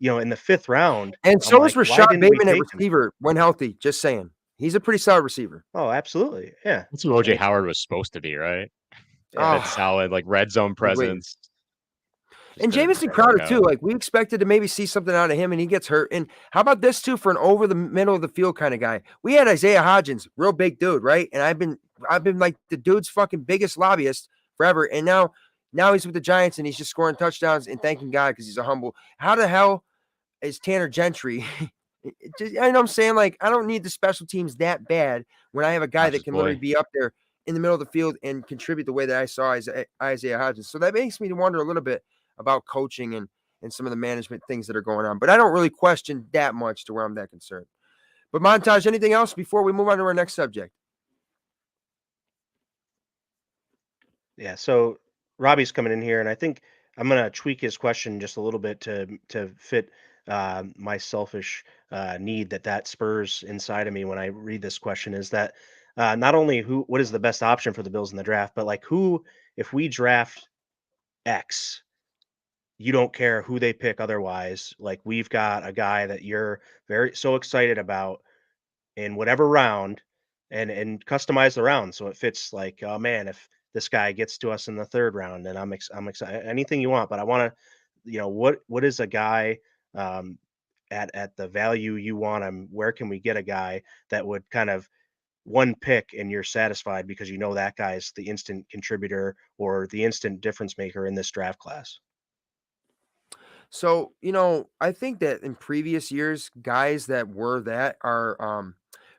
in the 5th round, And I'm so is like, why Rashad didn't we Bateman at take him? receiver when healthy. Just saying. He's a pretty solid receiver. Oh, absolutely, yeah. That's who OJ Howard was supposed to be, right? Yeah. That solid, like red zone presence. And Jamison Crowder too. Like, we expected to maybe see something out of him, and he gets hurt. And how about this too for an over the middle of the field kind of guy? We had Isaiah Hodgins, real big dude, right? And I've been like the dude's fucking biggest lobbyist forever. And now he's with the Giants, and he's just scoring touchdowns and thanking God because he's a humble. How the hell is Tanner Gentry? You know what I'm saying? Like, I don't need the special teams that bad when I have a guy that can literally be up there in the middle of the field and contribute the way that I saw Isaiah Hodgins. So that makes me wonder a little bit about coaching and some of the management things that are going on. But I don't really question that much to where I'm that concerned. But Montage, anything else before we move on to our next subject? Yeah, so Robbie's coming in here, and I think I'm gonna tweak his question just a little bit to fit my selfish need that spurs inside of me when I read this question. Is that not only what is the best option for the Bills in the draft, but like who, if we draft X, you don't care who they pick otherwise. Like, we've got a guy that you're so excited about in whatever round, and customize the round so it fits. Like, oh man, if this guy gets to us in the 3rd round, then I'm excited. Anything you want, but I want to, what is a guy at the value you want him? Where can we get a guy that would kind of one pick and you're satisfied because that guy is the instant contributor or the instant difference maker in this draft class? So, I think that in previous years, guys that were that are,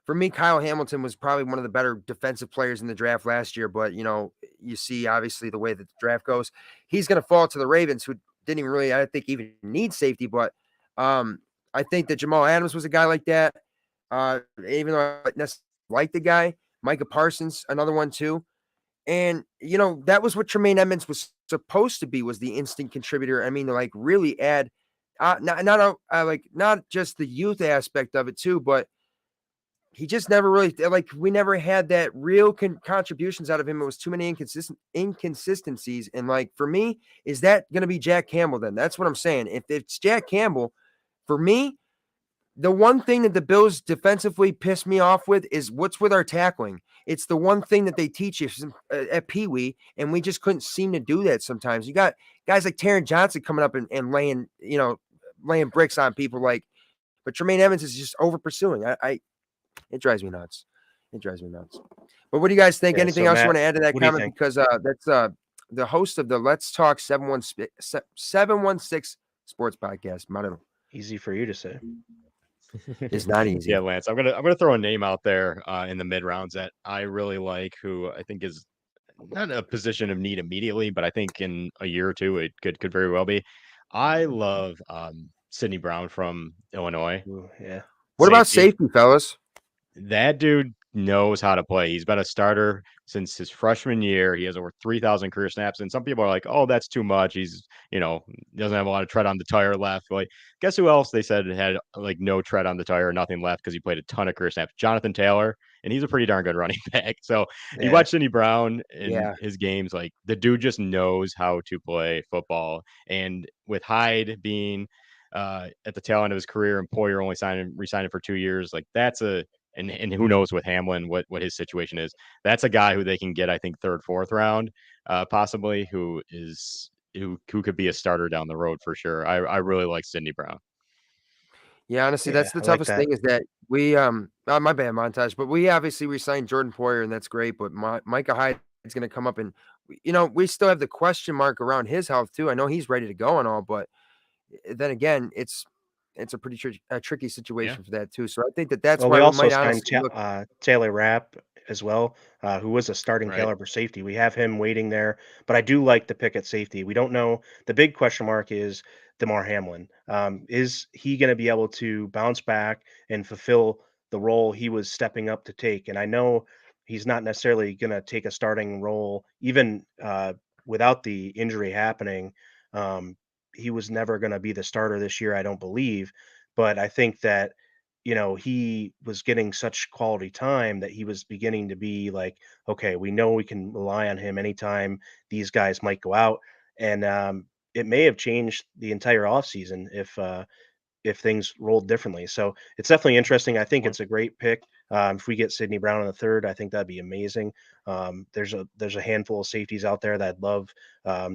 for me, Kyle Hamilton was probably one of the better defensive players in the draft last year. But, you see, obviously, the way that the draft goes, he's going to fall to the Ravens, who didn't even really, I think, even need safety. But I think that Jamal Adams was a guy like that. Even though I don't necessarily like the guy, Micah Parsons, another one too. And, that was what Tremaine Edmonds was supposed to be, was the instant contributor. I mean, like, really add, not just the youth aspect of it too, but he just never really, like, we never had that real contributions out of him. It was too many inconsistencies. And, like, for me, is that going to be Jack Campbell then? That's what I'm saying. If it's Jack Campbell, for me, the one thing that the Bills defensively piss me off with is what's with our tackling. It's the one thing that they teach us at Pee Wee, and we just couldn't seem to do that sometimes. You got guys like Taron Johnson coming up and laying bricks on people, but Tremaine Evans is just over pursuing. It drives me nuts. It drives me nuts. But what do you guys think? Yeah, Anything so else you Matt, want to add to that what do you comment? think? Because that's the host of the Let's Talk 716 Sports Podcast. Marino. Easy for you to say. It's not easy. Yeah, Lance. I'm gonna throw a name out there in the mid rounds that I really like, who I think is not in a position of need immediately, but I think in a year or two it could very well be. I love Sidney Brown from Illinois. Ooh, yeah. What about safety, fellas? That dude knows how to play. He's been a starter since his freshman year. He has over 3,000 career snaps. And some people are like, oh, that's too much. He's, doesn't have a lot of tread on the tire left. Like, guess who else they said had like no tread on the tire, nothing left because he played a ton of career snaps? Jonathan Taylor. And he's a pretty darn good running back. So you watch Sidney Brown in his games, like the dude just knows how to play football. And with Hyde being at the tail end of his career and Poyer only re-signing for 2 years, like that's a and who knows with Hamlin what his situation is. That's a guy who they can get, I think, third, fourth round, possibly, who could be a starter down the road for sure. I really like Sidney Brown. Yeah, honestly, Yeah, that's the I like toughest that. thing is that we my bad montage, but we obviously re-signed Jordan Poyer, and that's great. But Micah Hyde is going to come up, and we still have the question mark around his health too. I know he's ready to go and all, but then again, it's a pretty tricky Yeah, situation for that too. So I think that's Well, we why we also might signed honestly look Taylor Rapp as well, who was a starting right. caliber safety. We have him waiting there, but I do like the pick at safety. We don't know. The big question mark is Damar Hamlin. Is he going to be able to bounce back and fulfill the role he was stepping up to take? And I know he's not necessarily going to take a starting role, even without the injury happening. Um, he was never going to be the starter this year, I don't believe. But I think that he was getting such quality time that he was beginning to be like, okay, we know we can rely on him anytime these guys might go out. And it may have changed the entire offseason if things rolled differently. So it's definitely interesting. I think Point. it's a great pick. If we get Sidney Brown in the third, I think that'd be amazing. There's a handful of safeties out there that love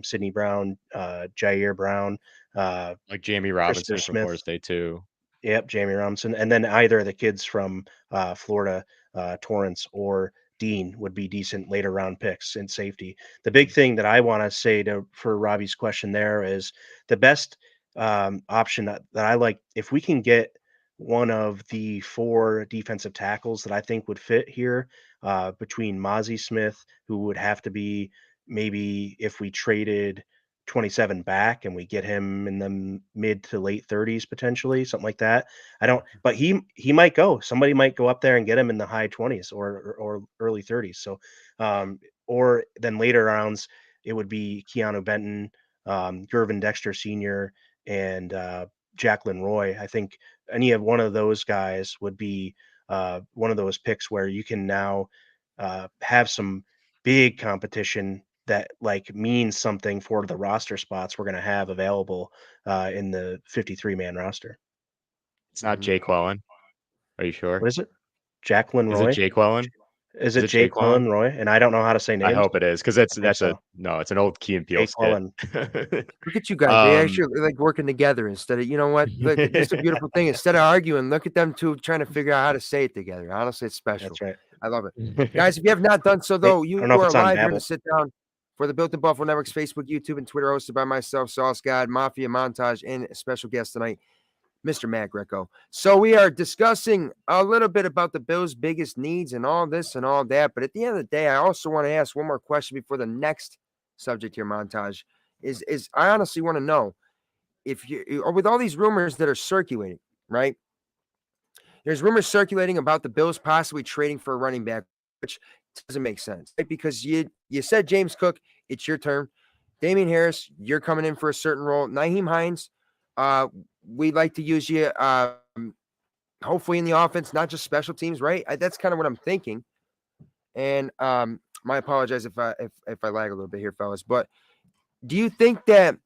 Sidney Brown, Jair Brown, uh, Like Jamie Christopher Robinson from Smith. Florida State too. Yep, Jamie Robinson, and then either of the kids from Florida, Torrance or Dean would be decent later round picks in safety. The big thing that I want to say to for Robbie's question there is the best option that I like. If we can get one of the four defensive tackles that I think would fit here, between Mozzie Smith, who would have to be maybe if we traded 27 back and we get him in the mid to late 30s potentially, something like that. I don't but he might go. Somebody might go up there and get him in the high 20s or early 30s. So or then later rounds it would be Keanu Benton, Gervin Dexter Sr. and Jacqueline Roy. I think any of one of those guys would be one of those picks where you can now have some big competition that like means something for the roster spots we're going to have available in the 53 man roster. It's not Jake Wellen. Are you sure? What is it? Jacqueline Is it Roy? Jake Wellen? Is Is it it Jake Jake Quillen Wellen? Roy? And I don't know how to say I names. hope it is because I think that's a so. no. It's an old Key and Peele Jake skit. Quillen. look at you guys. They um, actually like working together instead of what? Look, this is a beautiful thing. Instead of arguing, look at them two trying to figure out how to say it together. Honestly, it's special. That's right. I love it. Guys, if you have not done so, Wait, though, I you don't know if are it's on live here in the Babel. sit down for the Built in Buffalo Network's Facebook, YouTube, and Twitter, hosted by myself, Sauce God, Mafia Montage, and a special guest tonight, Mr. Matt Greco. So we are discussing a little bit about the Bills' biggest needs and all this and all that. But at the end of the day, I also want to ask one more question before the next subject here, Montage. Is I honestly want to know if you or with all these rumors that are circulating, right? There's rumors circulating about the Bills possibly trading for a running back, which doesn't make sense, right? Because you said James Cook, it's your turn. Damian Harris, you're coming in for a certain role. Naheem Hines, we'd like to use you hopefully in the offense, not just special teams, right? That's kind of what I'm thinking. And my apologize if I lag a little bit here, fellas. But do you think that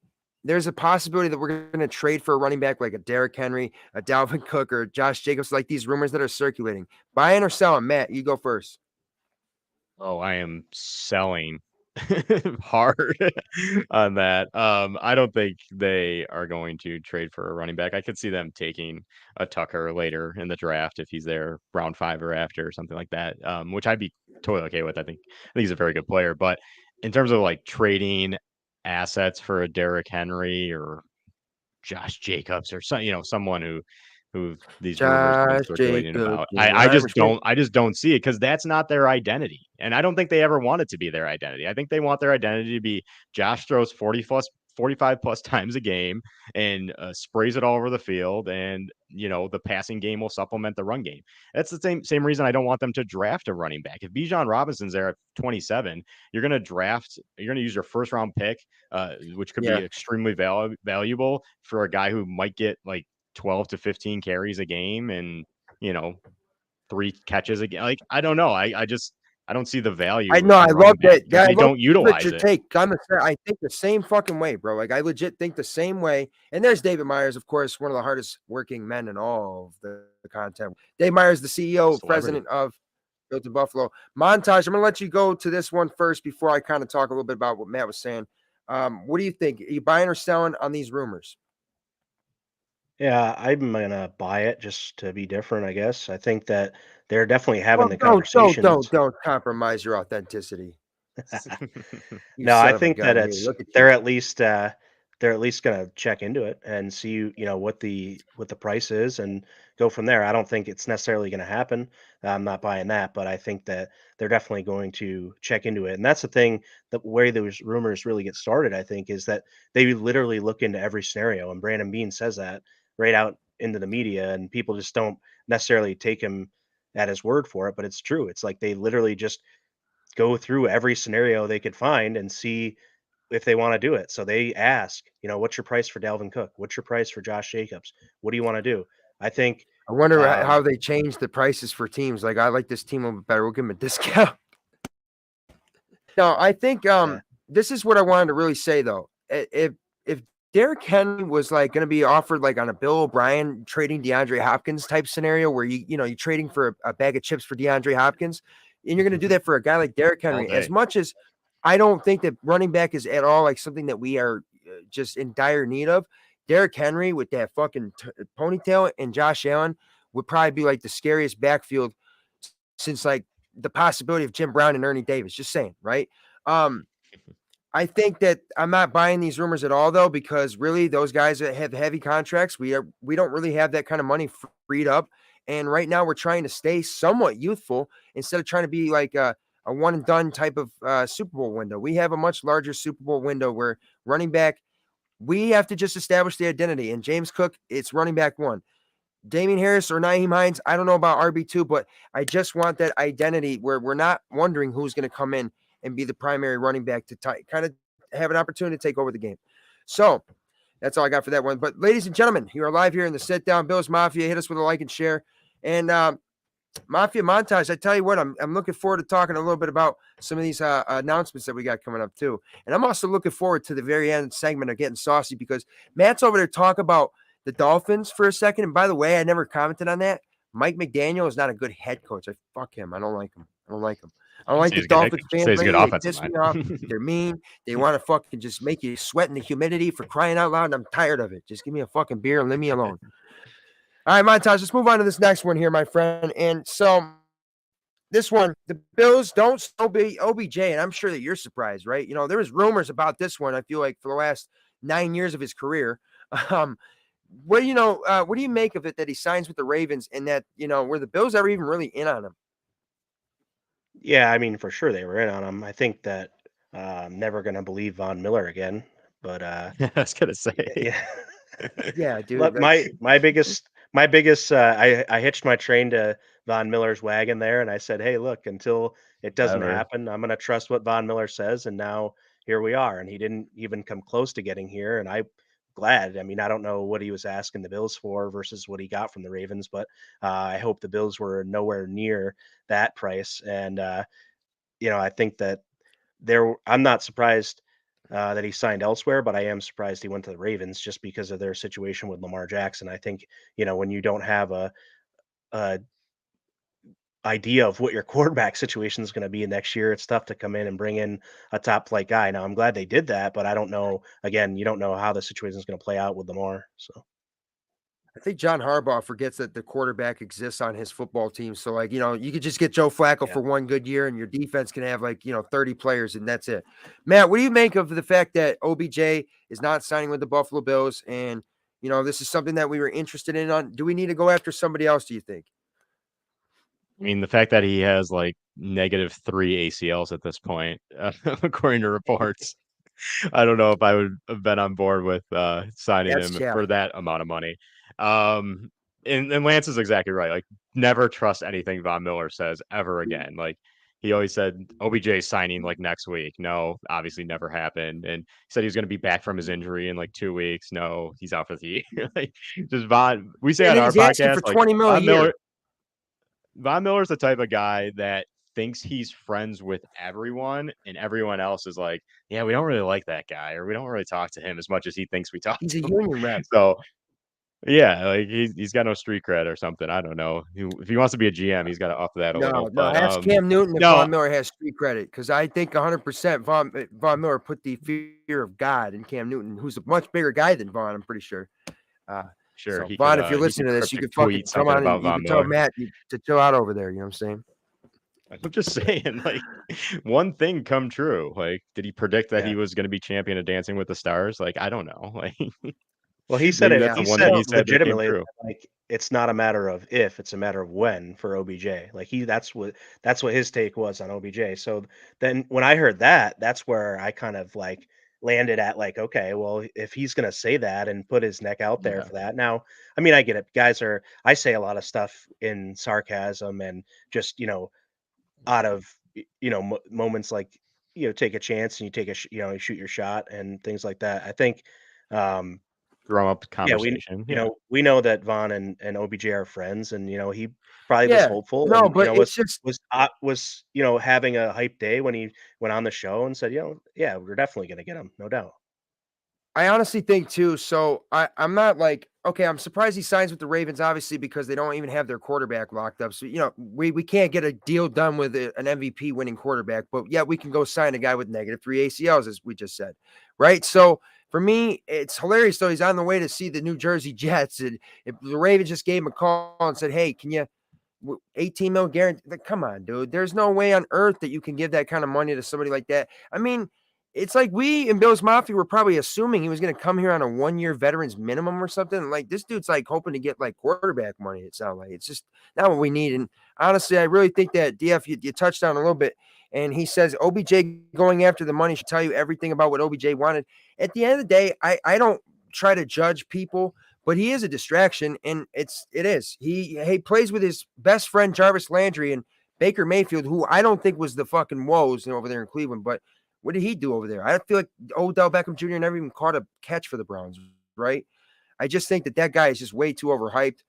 there's a possibility that we're going to trade for a running back like a Derrick Henry, a Dalvin Cook, or Josh Jacobs, like these rumors that are circulating? Buying or selling? Matt, you go first. Oh, I am selling hard on that. I don't think they are going to trade for a running back. I could see them taking a Tucker later in the draft if he's there round 5 or after or something like that. Which I'd be totally okay with. I think he's a very good player. But in terms of like trading assets for a Derrick Henry or Josh Jacobs or someone who these rumors have been Josh circulating Jacobs, about. the I rhyme just shit. don't see it because that's not their identity. And I don't think they ever want it to be their identity. I think they want their identity to be Josh throws 45 plus times a game and sprays it all over the field. And, the passing game will supplement the run game. That's the same reason I don't want them to draft a running back. If Bijan Robinson's there at 27, you're going to use your first round pick, which could Yeah, be extremely valuable for a guy who might get like 12 to 15 carries a game and, you know, 3 catches a game. Like, I don't know. I just I don't see the value I know. in I running love back that. because I they love don't utilize your it. take. I think the same fucking way, bro. Like I legit think the same way. And there's David Myers, of course, one of the hardest working men in all of the content. Dave Myers, the CEO, Celebrity. president of Built in Buffalo. Montage. I'm gonna let you go to this one first before I kind of talk a little bit about what Matt was saying. What do you think? Are you buying or selling on these rumors? Yeah, I'm gonna buy it just to be different, I guess. I think that they're definitely having Well, the don't conversations. compromise your authenticity. You No, I son of a think that gun, you. it's Look at you. they're at least gonna check into it and see, what the price is and go from there. I don't think it's necessarily gonna happen. I'm not buying that, but I think that they're definitely going to check into it. And that's the thing, the way those rumors really get started, I think, is that they literally look into every scenario. And Brandon Bean says that right out into the media, and people just don't necessarily take him at his word for it. But it's true. It's like they literally just go through every scenario they could find and see if they want to do it. So they ask, what's your price for Dalvin Cook? What's your price for Josh Jacobs? What do you want to do? I think, I wonder um, how they change the prices for teams. Like I like this team a little bit better. We'll give them a discount. No, I think yeah, this is what I wanted to really say though. If Derrick Henry was like going to be offered like on a Bill O'Brien trading DeAndre Hopkins type scenario where you're trading for a bag of chips for DeAndre Hopkins, and you're going to do that for a guy like Derrick All Henry, as day. much as I don't think that running back is at all like something that we are just in dire need of. Derrick Henry with that fucking ponytail and Josh Allen would probably be like the scariest backfield since like the possibility of Jim Brown and Ernie Davis. Just saying, right? Um, I think that I'm not buying these rumors at all, though, because really those guys that have heavy contracts, we don't really have that kind of money freed up. And right now we're trying to stay somewhat youthful instead of trying to be like a one and done type of Super Bowl window. We have a much larger Super Bowl window where running back, we have to just establish the identity. And James Cook, it's running back one. Damian Harris or Naheem Hines, I don't know about RB2, but I just want that identity where we're not wondering who's going to come in and be the primary running back to kind of have an opportunity to take over the game. So that's all I got for that one. But ladies and gentlemen, you are live here in the sit down. Bills Mafia, hit us with a like and share. And Mafia Montage, I tell you what, I'm looking forward to talking a little bit about some of these announcements that we got coming up too. And I'm also looking forward to the very end segment of getting saucy because Matt's over there talking about the Dolphins for a second. And by the way, I never commented on that. Mike McDaniel is not a good head coach. I fuck him. I don't like him. I don't like him. I don't like Say the he's a good head Dolphins coach. Say fans he's a good lately. They offensive piss me off. mind. They're mean. They want to fucking just make you sweat in the humidity for crying out loud. And I'm tired of it. Just give me a fucking beer and leave me alone. All right, Montage, let's move on to this next one here, my friend. And so this one, the Bills don't obey OBJ, and I'm sure that you're surprised, right? There was rumors about this one. I feel like for the last 9 years of his career. Um, what do you make of it that he signs with the Ravens, and that were the Bills ever even really in on him? yeah. I mean, for sure they were in on him. I think that I'm never gonna believe Von Miller again. But I was gonna say. yeah. Yeah, dude. Look, Like, my biggest I hitched my train to Von Miller's wagon there, and I said, "Hey, look, until it doesn't Never. happen, I'm gonna trust what Von Miller says." And now here we are, and he didn't even come close to getting here, and I'm glad. I mean, I don't know what he was asking the Bills for versus what he got from the Ravens, but I hope the Bills were nowhere near that price. And I think that I'm not surprised that he signed elsewhere, but I am surprised he went to the Ravens just because of their situation with Lamar Jackson. I think, when you don't have a idea of what your quarterback situation is going to be next year, it's tough to come in and bring in a top flight guy. Now, I'm glad they did that, but I don't know. Again, you don't know how the situation is going to play out with Lamar. So, I think John Harbaugh forgets that the quarterback exists on his football team. So, like, you could just get Joe Flacco yeah. for one good year, and your defense can have like 30 players, and that's it. Matt, what do you make of the fact that OBJ is not signing with the Buffalo Bills? And this is something that we were interested in. Do we need to go after somebody else? Do you think? I mean, the fact that he has like -3 ACLs at this point, according to reports, I don't know if I would have been on board with signing That's him yeah. for that amount of money. Um, and Lance is exactly right. Like, never trust anything Von Miller says ever again. Like, he always said OBJ signing like next week. No, obviously never happened. And he said he was going to be back from his injury in like 2 weeks. No, he's out for the year. Like, just Von. We say And on then our he's asking podcast, for like 20 mil a Von year. Miller. Von Miller's the type of guy that thinks he's friends with everyone, and everyone else is like, yeah, we don't really like that guy, or we don't really talk to him as much as he thinks we talk He's to a him. union rep. So yeah, like he's got no street cred or something. I don't know. If he wants to be a GM, he's got to up that a little. No, But ask Cam Newton if no, Von Miller has street credit, because I think 100% Von Miller put the fear of God in Cam Newton, who's a much bigger guy than Vaughn, I'm pretty sure. sure, So Vaughn, if you're he could listening to this, you cryptic can fucking tweet come something on and about you Von can tell Miller. Matt to chill out over there. You know what I'm saying? I'm just saying, like, one thing come true. Like, did he predict that Yeah. he was going to be champion of Dancing with the Stars? Like, I don't know. Like, Well, he said maybe it. that's Yeah. the He one that said he said that came legitimately, true. like it's not a matter of if, it's a matter of when for OBJ. Like that's what his take was on OBJ. So then when I heard that, that's where I kind of like landed at like, okay, well, if he's gonna say that and put his neck out there Yeah. for that. Now, I mean, I get it. I say a lot of stuff in sarcasm and just, out of moments like, take a chance and you take you shoot your shot and things like that. I think um Drum up yeah, conversation. Yeah. we know that Vaughn and OBJ are friends, and he probably was Yeah. hopeful, No, and but it's just was having a hype day when he went on the show and said, yeah, we're definitely gonna get him, no doubt. I honestly think too. So I'm not like, okay, I'm surprised he signs with the Ravens, obviously, because they don't even have their quarterback locked up. So, we can't get a deal done with an MVP winning quarterback, but yeah, we can go sign a guy with -3 ACLs, as we just said. Right. So for me, it's hilarious though. He's on the way to see the New Jersey Jets. And if the Ravens just gave him a call and said, hey, can you 18 mil guarantee? Come on, dude. There's no way on earth that you can give that kind of money to somebody like that. I mean, it's like we in Bills Mafia were probably assuming he was going to come here on a 1-year veterans minimum or something. Like this dude's like hoping to get like quarterback money. It sounds like it's just not what we need. And honestly, I really think that DF you touched on a little bit. And he says OBJ going after the money should tell you everything about what OBJ wanted. At the end of the day, I don't try to judge people, but he is a distraction, and it is. He plays with his best friend Jarvis Landry and Baker Mayfield, who I don't think was the fucking woes over there in Cleveland, but what did he do over there? I feel like Odell Beckham Jr. never even caught a catch for the Browns, right? I just think that guy is just way too overhyped.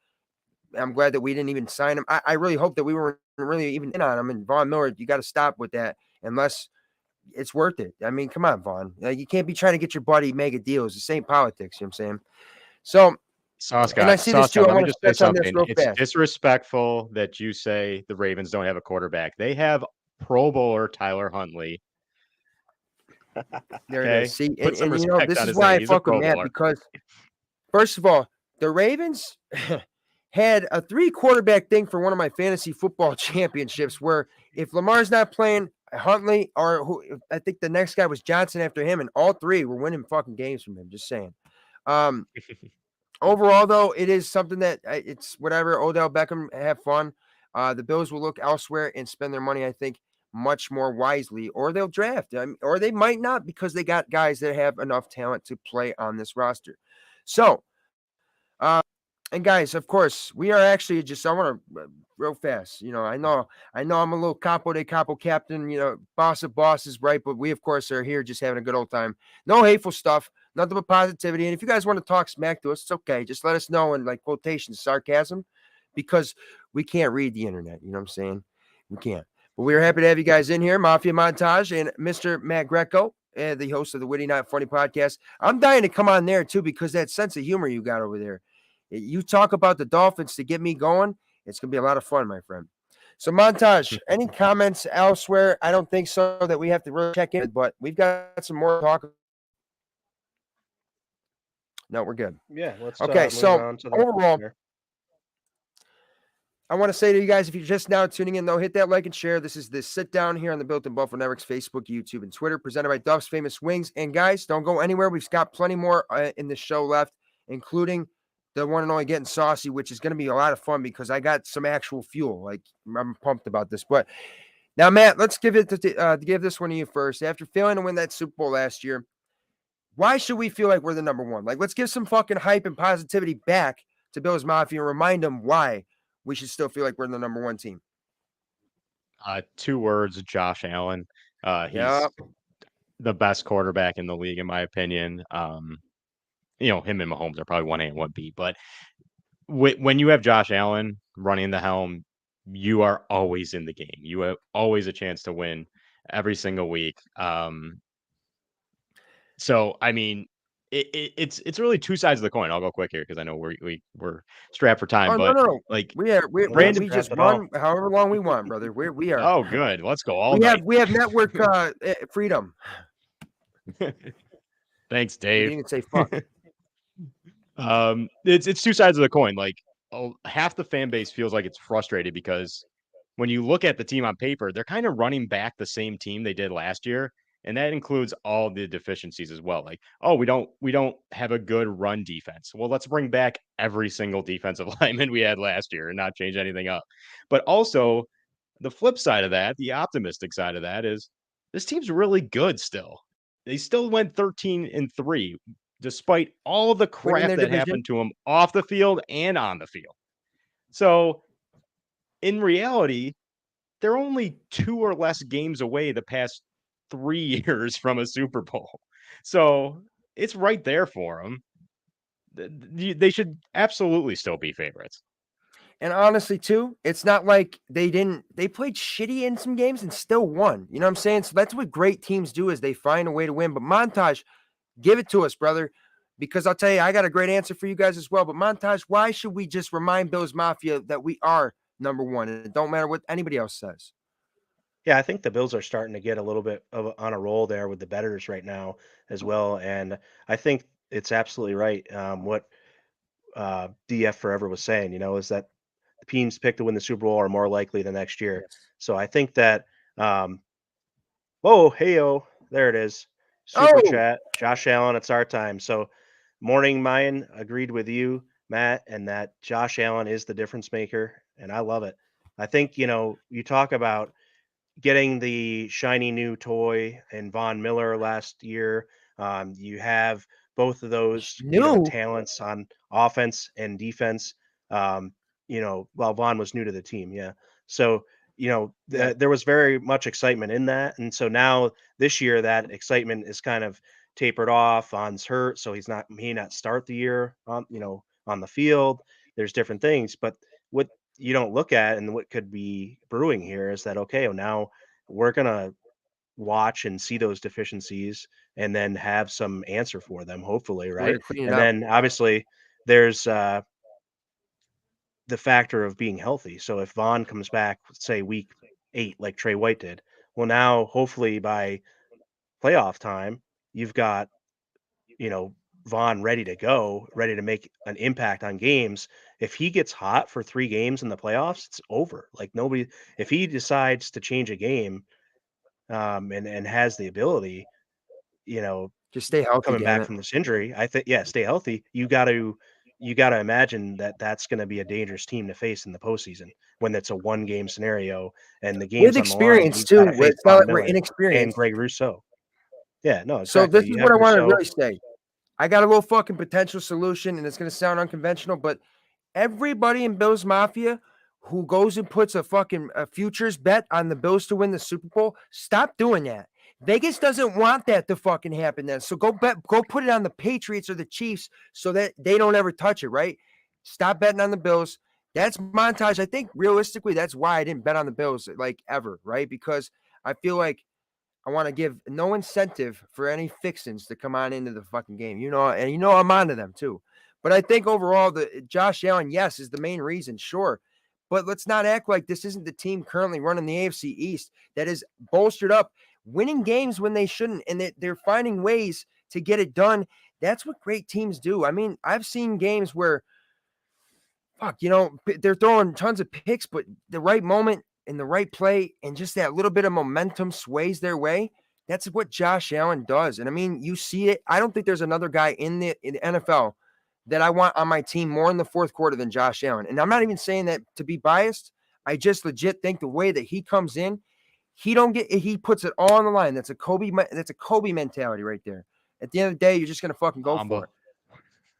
I'm glad that we didn't even sign him. I really hope that we weren't really even in on him. And Von Miller, you got to stop with that unless it's worth it. I mean, come on, Vaughn. You can't be trying to get your buddy mega deals. The same politics, you know what I'm saying? So, and I see this too. I Let me want to just say touch on this something. real It's fast. disrespectful that you say the Ravens don't have a quarterback. They have Pro Bowler Tyler Huntley. There it Okay, is. See, put some respect this on is his why name. I He's a fuck with Pro Matt, Bowler. because first of all, the Ravens had a 3 quarterback thing for one of my fantasy football championships where if Lamar's not playing, Huntley or I think the next guy was Johnson after him, and all 3 were winning fucking games from him. Just saying. Overall, though, it is something that it's whatever. Odell Beckham, have fun. The Bills will look elsewhere and spend their money, I think, much more wisely, or they'll draft, or they might not because they got guys that have enough talent to play on this roster. So, and guys, of course, we are actually just, I want to real fast. I know I'm a little capo de capo captain, boss of bosses, right? But we, of course, are here just having a good old time. No hateful stuff, nothing but positivity. And if you guys want to talk smack to us, it's okay. Just let us know in like quotations, sarcasm, because we can't read the internet. You know what I'm saying? We can't. But we're happy to have you guys in here, Mafia Montage and Mr. Matt Greco, the host of the Witty Not Funny podcast. I'm dying to come on there too because that sense of humor you got over there. You talk about the Dolphins to get me going. It's going to be a lot of fun, my friend. So, Montage, any comments elsewhere? I don't think so that we have to really check in, but we've got some more talk. No, we're good. Yeah, let's Okay, move so on to the overall, next I want to say to you guys, if you're just now tuning in, though, hit that like and share. This is the sit down here on the Built in Buffalo Networks, Facebook, YouTube, and Twitter, presented by Duff's Famous Wings. And guys, don't go anywhere. We've got plenty more in the show left, including the one and only Getting Saucy, which is going to be a lot of fun because I got some actual fuel. Like, I'm pumped about this. But now, Matt, let's give this one to you first. After failing to win that Super Bowl last year, why should we feel like we're the number one? Like, let's give some fucking hype and positivity back to Bills Mafia and remind them why we should still feel like we're the number one team. 2 words, Josh Allen. He's Yeah. the best quarterback in the league, in my opinion. Him and Mahomes are probably 1A and 1B, but when you have Josh Allen running the helm, you are always in the game. You have always a chance to win every single week. So I mean, it's really two sides of the coin. I'll go quick here because I know we're strapped for time, Oh no, but no, no. like Let's random. We wrap just it all. run however long we want, brother. We are. Oh, good. Let's go all night. We have network freedom. Thanks, We Dave. didn't even say fuck. It's two sides of the coin. Like half the fan base feels like it's frustrated because when you look at the team on paper, they're kind of running back the same team they did last year, and that includes all the deficiencies as well. Like, oh, we don't have a good run defense. Well, let's bring back every single defensive lineman we had last year and not change anything up. But also, the flip side of that, the optimistic side of that is this team's really good still. They still went 13-3 despite all of the Winning crap their that division. happened to them off the field and on the field. So, in reality, they're only 2 or less games away the past 3 years from a Super Bowl. So, it's right there for them. They should absolutely still be favorites. And honestly, too, it's not like they played shitty in some games and still won. You know what I'm saying? So that's what great teams do is they find a way to win. But Montage, give it to us, brother. Because I'll tell you, I got a great answer for you guys as well. But Montage, why should we just remind Bills Mafia that we are number one? And it don't matter what anybody else says. Yeah, I think the Bills are starting to get a little bit on a roll there with the betters right now as well, and I think it's absolutely right. What DF Forever was saying, is that the teams picked to win the Super Bowl are more likely the next year. Yes. So I think that, um, whoa, heyo, there it is. Super Oh, chat, Josh Allen, it's our time. So Morning Mine agreed with you, Matt, and that Josh Allen is the difference maker, and I love it. I think, you talk about getting the shiny new toy in Von Miller last year. You have both of those, new. talents on offense and defense. While Von was new to the team, yeah. So, Yeah. there was very much excitement in that, and so now this year that excitement is kind of tapered off. Von's hurt, so he not start the year on the field. There's different things, but what you don't look at and what could be brewing here is that okay, well, now we're gonna watch and see those deficiencies and then have some answer for them, hopefully, We're right? gonna clean it And up. then obviously there's the factor of being healthy. So if Vaughn comes back, say week 8, like Trey White did, well, now hopefully by playoff time, you've got you know, Vaughn ready to go, ready to make an impact on games. If he gets hot for 3 games in the playoffs, it's over. Like nobody if he decides to change a game, and has the ability, you know, Just stay healthy, coming damn back it. from this injury, I think yeah, stay healthy. You got to imagine that that's going to be a dangerous team to face in the postseason when it's a one game scenario and the With game's on the line and experience you've got too, to where face it's not Von like we're Miller and inexperienced. Greg Rousseau. Yeah, no, So this exactly. is You what have I want to Rousseau. really say. I got a little fucking potential solution, and it's gonna sound unconventional, but everybody in Bills Mafia who goes and puts a futures bet on the Bills to win the Super Bowl, stop doing that. Vegas doesn't want that to fucking happen then. So go put it on the Patriots or the Chiefs so that they don't ever touch it, right? Stop betting on the Bills. That's Montage. I think realistically, that's why I didn't bet on the Bills like ever, right? Because I feel like I want to give no incentive for any fixins to come on into the fucking game. And I'm onto them too. But I think overall, the Josh Allen, yes, is the main reason, sure. But let's not act like this isn't the team currently running the AFC East that is bolstered up, winning games when they shouldn't, and they're finding ways to get it done. That's what great teams do. I mean, I've seen games where they're throwing tons of picks, but the right moment and the right play and just that little bit of momentum sways their way. That's what Josh Allen does. And I mean, you see it. I don't think there's another guy in the NFL that I want on my team more in the fourth quarter than Josh Allen. And I'm not even saying that to be biased. I just legit think the way that he comes in, he puts it all on the line. That's a Kobe mentality right there. At the end of the day, you're just gonna fucking go for it.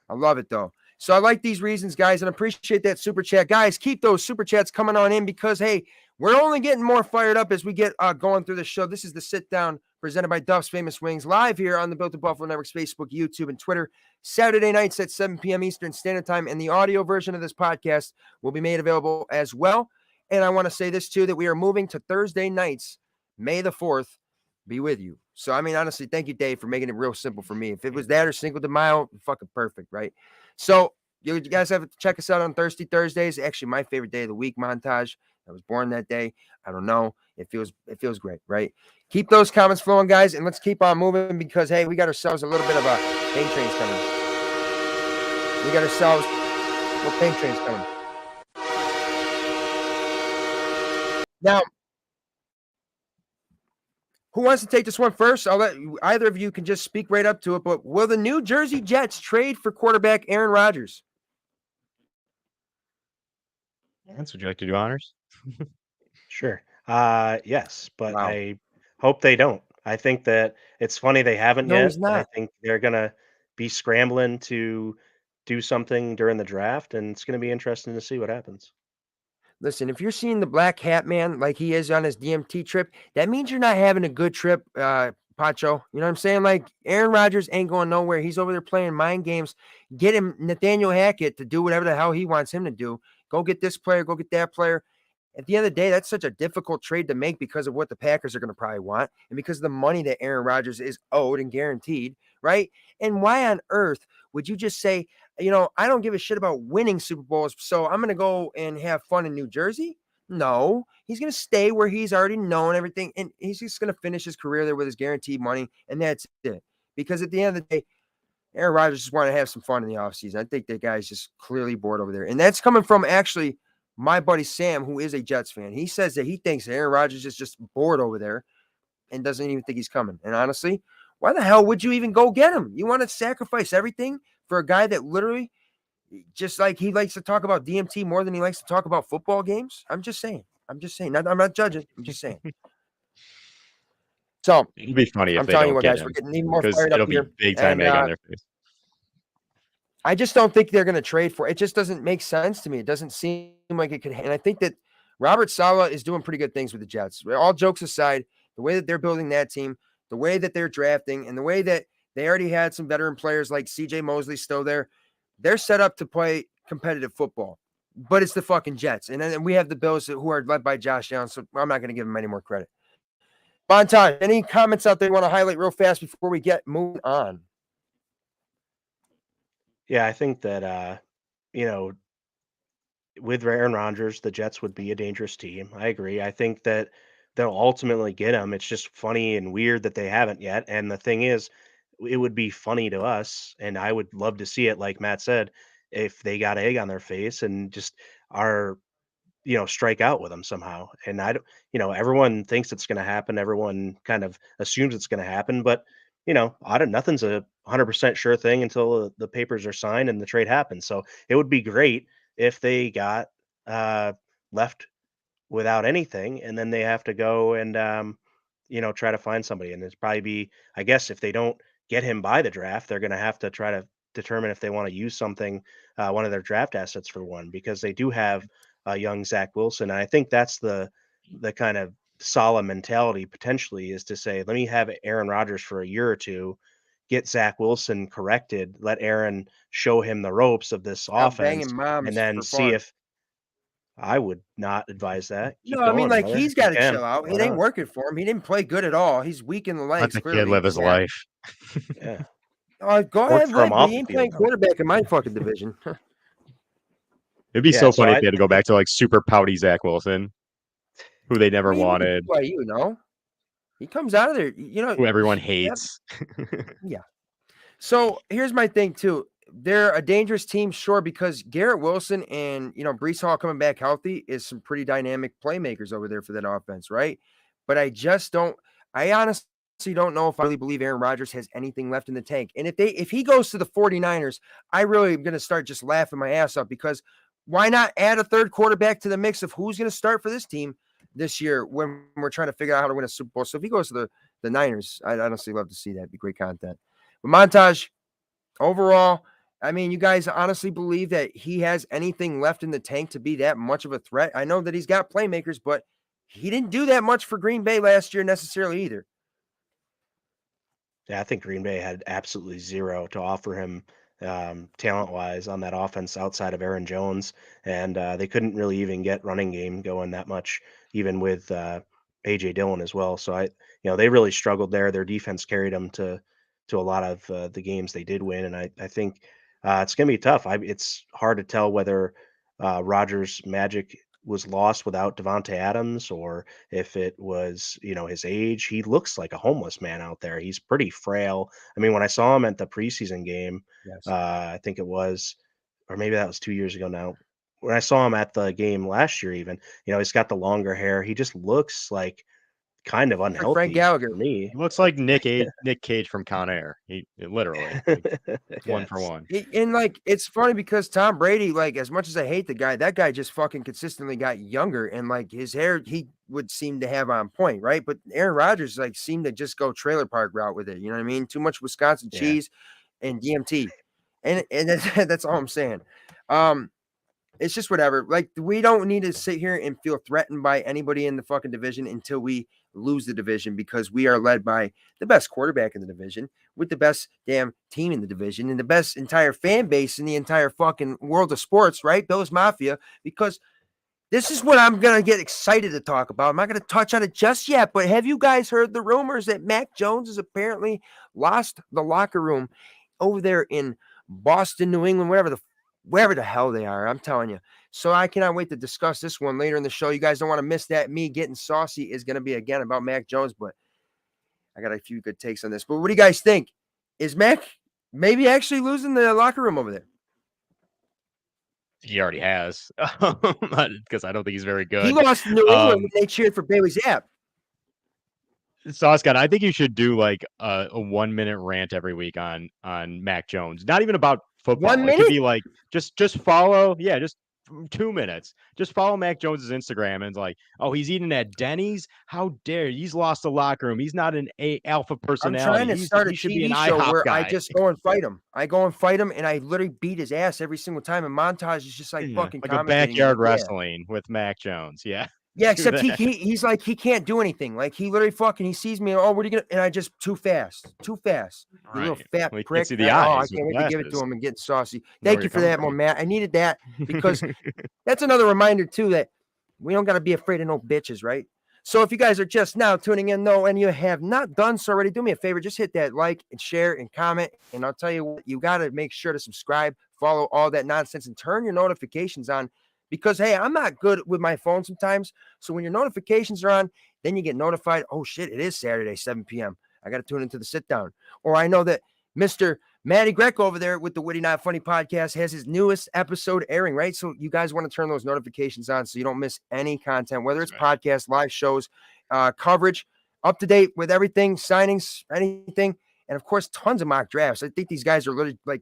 I love it though. So I like these reasons, guys, and appreciate that super chat. Guys, keep those super chats coming on in because, hey, we're only getting more fired up as we get going through the show. This is the Sit Down presented by Duff's Famous Wings live here on the Built to Buffalo Network's Facebook, YouTube, and Twitter. Saturday nights at 7 p.m. Eastern Standard Time, and the audio version of this podcast will be made available as well. And I want to say this too, that we are moving to Thursday nights, May the 4th, be with you. So, I mean, honestly, thank you, Dave, for making it real simple for me. If it was that or Cinco de Mayo, fucking perfect, right? So you guys have to check us out on Thirsty Thursdays. Actually, my favorite day of the week, Montage. I was born that day. I don't know. It feels great, right? Keep those comments flowing, guys, and let's keep on moving because hey, we got ourselves a little bit of a pain trains coming. We got ourselves pain trains coming. Now, who wants to take this one first? I'll let either of you can just speak right up to it. But will the New Jersey Jets trade for quarterback Aaron Rodgers? Lance, would you like to do honors? Sure. Yes, but Wow. I hope they don't. I think that it's funny they haven't No, yet, he's and I not. think they're gonna be scrambling to do something during the draft, and it's gonna be interesting to see what happens. Listen, if you're seeing the black hat man like he is on his DMT trip, that means you're not having a good trip, Pacho. You know what I'm saying? Like Aaron Rodgers ain't going nowhere. He's over there playing mind games. Get him Nathaniel Hackett to do whatever the hell he wants him to do. Go get this player, go get that player. At the end of the day, that's such a difficult trade to make because of what the Packers are going to probably want and because of the money that Aaron Rodgers is owed and guaranteed, right? And why on earth would you just say, I don't give a shit about winning Super Bowls, so I'm going to go and have fun in New Jersey? No, he's going to stay where he's already known everything, and he's just going to finish his career there with his guaranteed money, and that's it. Because at the end of the day, Aaron Rodgers just want to have some fun in the offseason. I think that guy's just clearly bored over there. And that's coming from actually my buddy Sam, who is a Jets fan. He says that he thinks Aaron Rodgers is just bored over there and doesn't even think he's coming. And honestly, why the hell would you even go get him? You want to sacrifice everything for a guy that literally, just like he likes to talk about DMT more than he likes to talk about football games? I'm just saying. I'm not judging. I'm just saying. So It'd be funny if I'm they telling you don't what, get guys, him we're getting even more because fired up it'll be here. big time And egg on their face. I just don't think they're going to trade for it. It just doesn't make sense to me. It doesn't seem like it could. And I think that Robert Saleh is doing pretty good things with the Jets. All jokes aside, the way that they're building that team, the way that they're drafting, and the way that they already had some veteran players like CJ Mosley still there, they're set up to play competitive football. But it's the fucking Jets. And then we have the Bills who are led by Josh Allen, so I'm not going to give them any more credit. Montage, any comments out there you want to highlight real fast before we get moving on? Yeah, I think that with Aaron Rodgers, the Jets would be a dangerous team. I agree. I think that they'll ultimately get him. It's just funny and weird that they haven't yet. And the thing is, it would be funny to us, and I would love to see it, like Matt said, if they got egg on their face and just are strike out with them somehow. And I don't, everyone thinks it's going to happen. Everyone kind of assumes it's going to happen, but I don't, nothing's a 100% sure thing until the papers are signed and the trade happens. So it would be great if they got left without anything, and then they have to go and try to find somebody. And it's probably be, I guess, if they don't get him by the draft, they're going to have to try to determine if they want to use something, one of their draft assets for one, because they do have a young Zach Wilson. And I think that's the kind of solid mentality potentially, is to say, let me have Aaron Rodgers for a year or two, get Zach Wilson corrected, let Aaron show him the ropes of this Out offense, banging and moms then for see fun. if I would not advise that. No, Keep I mean, going, like, brother, he's if you gotta can. chill out. Why It ain't not? working for him. He didn't play good at all. He's weak in the Let legs, the kid clearly. live his Yeah. life. Yeah. Go Worked ahead, for him live, but off he the ain't field playing too. quarterback in my fucking division. It'd be Yeah, so so funny if I they had to go back to like super pouty Zach Wilson, who they I never mean, he went to wanted, BYU, He comes out of there, who everyone that hates. yeah. So, here's my thing too. They're a dangerous team, sure, because Garrett Wilson and, Breece Hall coming back healthy is some pretty dynamic playmakers over there for that offense, right? But I honestly don't know if I really believe Aaron Rodgers has anything left in the tank. And if he goes to the 49ers, I really am going to start just laughing my ass off, because why not add a third quarterback to the mix of who's going to start for this team this year when we're trying to figure out how to win a Super Bowl? So if he goes to the Niners, I'd honestly love to see that. It'd be great content. But Montage, overall, I mean, you guys honestly believe that he has anything left in the tank to be that much of a threat? I know that he's got playmakers, but he didn't do that much for Green Bay last year necessarily either. Yeah, I think Green Bay had absolutely zero to offer him talent-wise on that offense outside of Aaron Jones, and they couldn't really even get running game going that much, even with AJ Dillon as well. So they really struggled there. Their defense carried them to a lot of the games they did win, and I think it's going to be tough. It's hard to tell whether Rodgers' magic was lost without Devonte Adams, or if it was, his age. He looks like a homeless man out there. He's pretty frail. I mean, when I saw him at the preseason game, Yes. I think it was, or maybe that was 2 years ago now. When I saw him at the game last year, even, he's got the longer hair. He just looks like kind of Like Frank unhealthy Gallagher. for me. He looks like Nick Cage from Con Air. He literally like, one for Yes. one. And like, it's funny because Tom Brady, like, as much as I hate the guy, that guy just fucking consistently got younger, and like his hair, he would seem to have on point, right? But Aaron Rodgers like seemed to just go trailer park route with it. You know what I mean? Too much Wisconsin Yeah. cheese and DMT, and that's all I'm saying. It's just whatever. Like, we don't need to sit here and feel threatened by anybody in the fucking division until we lose the division, because we are led by the best quarterback in the division, with the best damn team in the division, and the best entire fan base in the entire fucking world of sports, right? Bills Mafia, because this is what I'm going to get excited to talk about. I'm not going to touch on it just yet, but have you guys heard the rumors that Mac Jones has apparently lost the locker room over there in Boston, New England, wherever the hell they are? I'm telling you. So I cannot wait to discuss this one later in the show. You guys don't want to miss that. Me getting saucy is going to be again about Mac Jones, but I got a few good takes on this. But what do you guys think? Is Mac maybe actually losing the locker room over there? He already has, because I don't think he's very He good. lost to New England when they cheered for Bailey Zapp. Sauce God, I think you should do like a 1 minute rant every week on Mac Jones. Not even about football. 1 It minute? could be like just follow, just 2 minutes. Just follow Mac Jones's Instagram and it's like, oh, he's eating at Denny's. How dare he's lost the locker room. He's not an alpha I'm personality. trying to start a He should be an TV show IHOP where I guy. just go and fight him. I go and fight him, and I literally beat his ass every single time. And Montage is just like Yeah, fucking like a commentating. backyard Like, wrestling with Mac Jones. Yeah. yeah, Do except that. he's like, he can't do anything. Like, he literally he sees me, and oh, what are you gonna? And I just too fast. You little Right. fat Well, he can't prick. see the I eyes with can't wait to give it to glasses. him and get saucy. Know where Thank you you're for coming that, more from. Matt. I needed that because that's another reminder too that we don't gotta be afraid of no bitches, right? So if you guys are just now tuning in, though, and you have not done so already, do me a favor, just hit that like and share and comment. And I'll tell you what, you got to make sure to subscribe, follow all that nonsense, and turn your notifications on, because, hey, I'm not good with my phone sometimes. So when your notifications are on, then you get notified. Oh, shit, it is Saturday, 7 p.m. I got to tune into the sit down. Or I know that Mr. Matty Greco over there with the Witty Not Funny podcast has his newest episode airing, right? So you guys want to turn those notifications on so you don't miss any content, whether it's podcasts, live shows, coverage, up to date with everything, signings, anything. And of course, tons of mock drafts. I think these guys are literally like,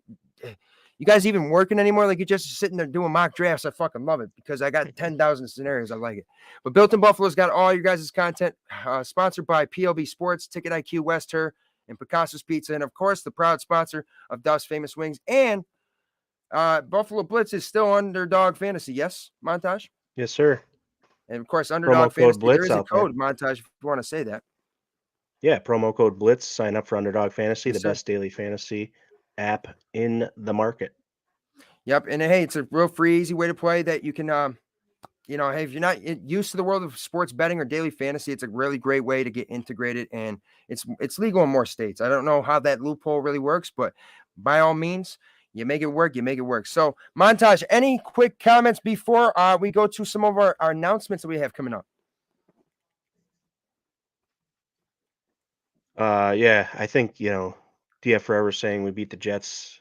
you guys even working anymore? Like, you're just sitting there doing mock drafts. I fucking love it because I got 10,000 scenarios. I like it. But Built in Buffalo's got all your guys' content, sponsored by PLB Sports, Ticket IQ, West Her, and Picasso's Pizza, and of course the proud sponsor of Duff's Famous Wings. And Buffalo Blitz is still Underdog Fantasy. Yes, Montage? Yes, sir. And of course, Underdog Promo code Fantasy. There Blitz is a out there. code, Montage, if you want to say that. Yeah, promo code Blitz. Sign up for Underdog Fantasy, Yes, the sir. best daily fantasy app in the market. Yep. And hey, it's a real free, easy way to play that you can, hey, if you're not used to the world of sports betting or daily fantasy, it's a really great way to get integrated, and it's legal in more states. I don't know how that loophole really works, but by all means, you make it work. You make it work. So, Montage, any quick comments before we go to some of our announcements that we have coming up? Yeah, I think, DF Forever saying we beat the Jets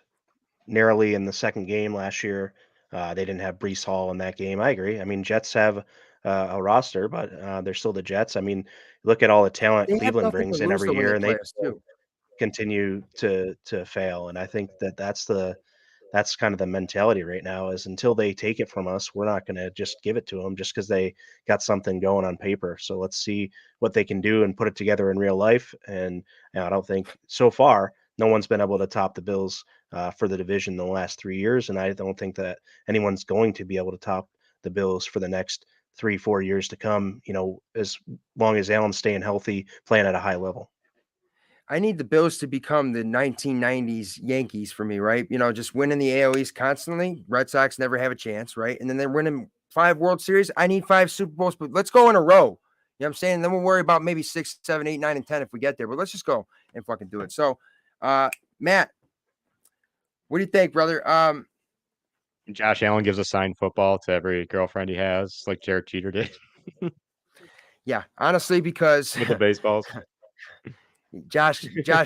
narrowly in the second game last year. They didn't have Brees Hall in that game. I agree. I mean, Jets have a roster, but they're still the Jets. I mean, look at all the talent They have Cleveland nothing to brings in lose every though when year, they and play they us too. continue to fail. And I think that's kind of the mentality right now, is until they take it from us, we're not going to just give it to them just because they got something going on paper. So let's see what they can do and put it together in real life. And I don't think so far no one's been able to top the Bills for the division in the last 3 years, and I don't think that anyone's going to be able to top the Bills for the next 3-4 years to come. As long as Allen's staying healthy, playing at a high level. I need the Bills to become the 1990s Yankees for me, right? Just winning the AL East constantly. Red Sox never have a chance, right? And then they're winning 5 World Series. I need 5 Super Bowls, but let's go in a row. You know what I'm saying? Then we'll worry about maybe 6, 7, 8, 9, and 10 if we get there. But let's just go and fucking do it. So, Matt, what do you think, brother? Josh Allen gives a signed football to every girlfriend he has, like Jared Jeter did Yeah, honestly, because with the baseballs. Josh,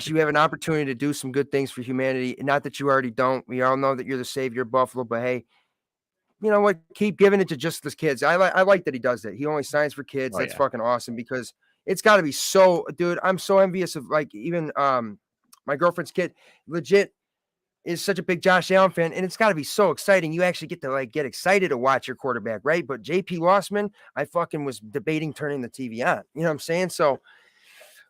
you have an opportunity to do some good things for humanity. Not that you already don't. We all know that you're the savior of Buffalo, but hey, you know what? Keep giving it to just the kids. I like that he does that. He only signs for kids. Oh That's yeah. fucking awesome because it's got to be so, dude. I'm so envious of like even my girlfriend's kid. Legit is such a big Josh Allen fan, and it's got to be so exciting. You actually get to like get excited to watch your quarterback, right? But JP Lossman, I fucking was debating turning the TV on. You know what I'm saying? So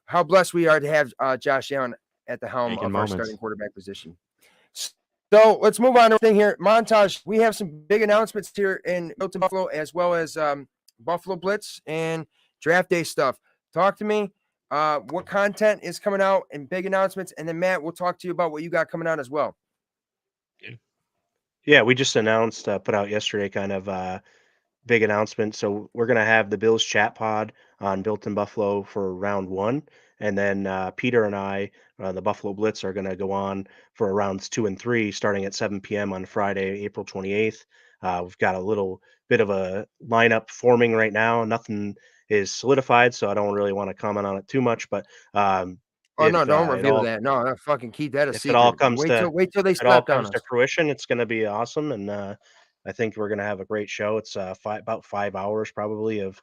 how blessed we are to have Josh Allen at the helm Making of our moments. starting quarterback position. So let's move on to thing here. Montage, we have some big announcements here in Milton Buffalo, as well as Buffalo Blitz and draft day stuff. Talk to me. What content is coming out and big announcements? And then Matt, we'll talk to you about what you got coming out as well. Yeah, we just announced, put out yesterday, kind of big announcement. So we're gonna have the Bills chat pod on Built in Buffalo for round 1, and then Peter and I, the Buffalo Blitz, are gonna go on for rounds 2 and 3, starting at 7 p.m. on Friday, April 28th. We've got a little bit of a lineup forming right now. Nothing is solidified, so I don't really want to comment on it too much. But Oh no, if don't it reveal all that. No, fucking keep that a if it all secret. comes to Wait till they if it all slept on comes to us. fruition, it's going to be awesome, and I think we're going to have a great show. It's about 5 hours probably of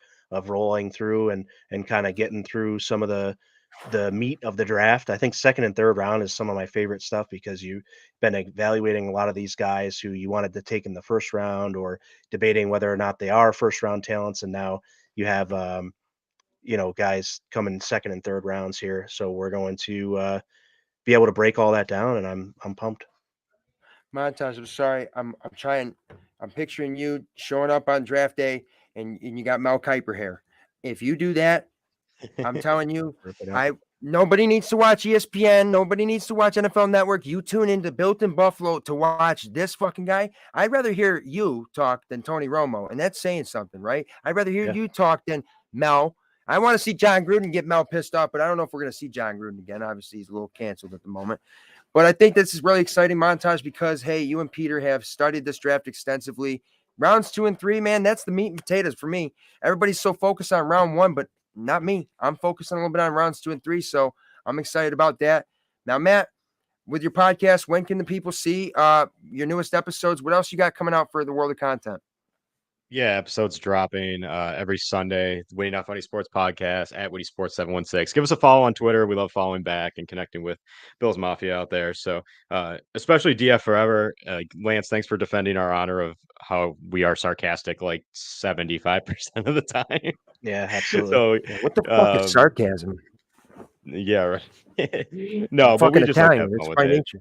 rolling through and kind of getting through some of the meat of the draft. I think second and third round is some of my favorite stuff because you've been evaluating a lot of these guys who you wanted to take in the first round or debating whether or not they are first round talents, and now you have guys coming second and third rounds here. So we're going to be able to break all that down, and I'm pumped. Montage, I'm sorry. I'm picturing you showing up on draft day and you got Mel Kiper hair. If you do that, I'm telling you, Rip it out. nobody needs to watch ESPN. Nobody needs to watch NFL Network. You tune into Built in Buffalo to watch this fucking guy. I'd rather hear you talk than Tony Romo, and that's saying something, right? I'd rather hear Yeah. you talk than Mel. I want to see John Gruden get Mel pissed off, but I don't know if we're going to see John Gruden again. Obviously, he's a little canceled at the moment. But I think this is really exciting, Montage, because, hey, you and Peter have studied this draft extensively. Rounds 2 and 3, man, that's the meat and potatoes for me. Everybody's so focused on round 1, but not me. I'm focusing a little bit on rounds 2 and 3, so I'm excited about that. Now, Matt, with your podcast, when can the people see your newest episodes? What else you got coming out for the world of content? Yeah, episodes dropping every Sunday. The Witty Not Funny Sports Podcast at Witty Sports 716. Give us a follow on Twitter. We love following back and connecting with Bills Mafia out there. So, especially DF Forever. Lance, thanks for defending our honor of how we are sarcastic like 75% of the time. Yeah, absolutely. So, Yeah, what the fuck is sarcasm? yeah, right. I'm No, but fucking we just like to have Italian. fun It's with by it. nature.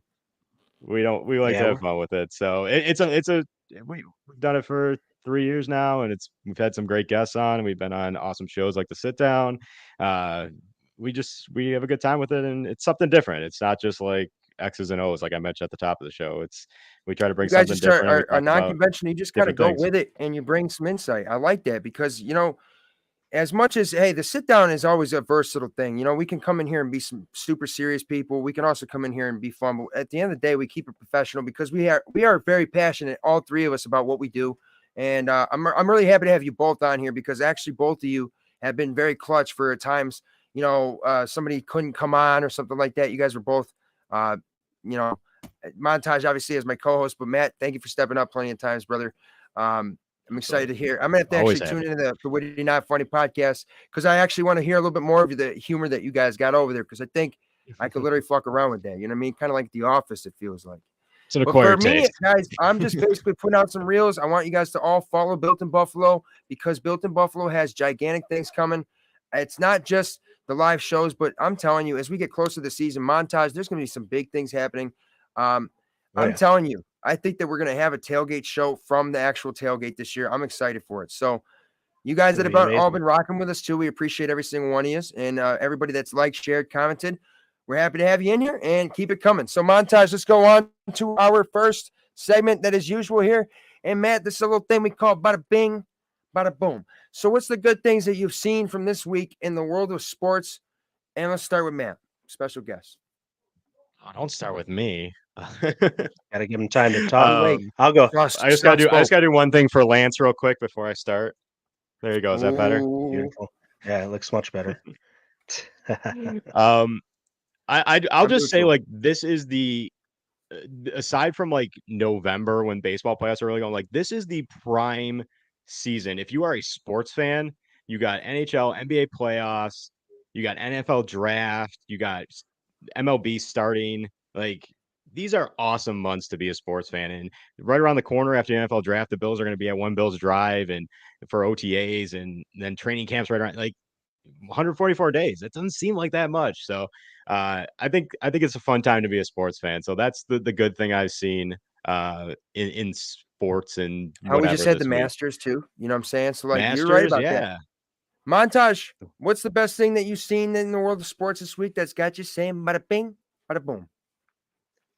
We like to Yeah, have fun with it. So we've done it for 3 years now, and we've had some great guests on, and we've been on awesome shows like the Sit Down. We have a good time with it, and it's something different. It's not just like X's and O's like I mentioned at the top of the show. We try to bring You guys something just different. We are talk about non-conventional. You just kind of different go things. with it and you bring some insight. I like that because, as much as, hey, the sit down is always a versatile thing. We can come in here and be some super serious people. We can also come in here and be fun. But at the end of the day, we keep it professional because we are very passionate, all three of us, about what we do. And I'm really happy to have you both on here because actually both of you have been very clutch for at times. Somebody couldn't come on or something like that. You guys were both, Montage obviously as my co-host, but Matt, thank you for stepping up plenty of times, brother. I'm excited to hear. I'm gonna have to Always actually happy. tune into the Witty Not Funny podcast because I actually want to hear a little bit more of the humor that you guys got over there because I think I could literally fuck around with that. You know what I mean? Kind of like The Office, it feels like. It's an But for acquired me, taste. guys, I'm just basically putting out some reels. I want you guys to all follow Built in Buffalo because Built in Buffalo has gigantic things coming. It's not just the live shows, but I'm telling you, as we get closer to the season montage, there's going to be some big things happening. I'm telling you, I think that we're going to have a tailgate show from the actual tailgate this year. I'm excited for it. So you guys that have all been rocking with us too, we appreciate every single one of you and everybody that's liked, shared, commented. We're happy to have you in here and keep it coming. So, Montage, let's go on to our first segment that is usual here. And Matt, this is a little thing we call bada bing, bada boom. So, what's the good things that you've seen from this week in the world of sports? And let's start with Matt, special guest. Oh, don't start with me. Gotta give him time to talk. Too late. I'll go. I just gotta do one thing for Lance real quick before I start. There you go. Is that better? Beautiful. Yeah, it looks much better. I'll I'll just do it say too. like this is the aside from like November when baseball playoffs are really going, like this is the prime season. If you are a sports fan, you got NHL, NBA playoffs, you got NFL draft, you got MLB starting. Like these are awesome months to be a sports fan. And right around the corner after the NFL draft, the Bills are going to be at One Bills Drive and for OTAs, and then training camps right around like 144 days. That doesn't seem like that much. So I think it's a fun time to be a sports fan. So that's the good thing I've seen in sports and How we just whatever had the this week. Masters too. You know what I'm saying? So like you're right Masters, about that. yeah. Montage, what's the best thing that you've seen in the world of sports this week that's got you saying bada bing, bada boom?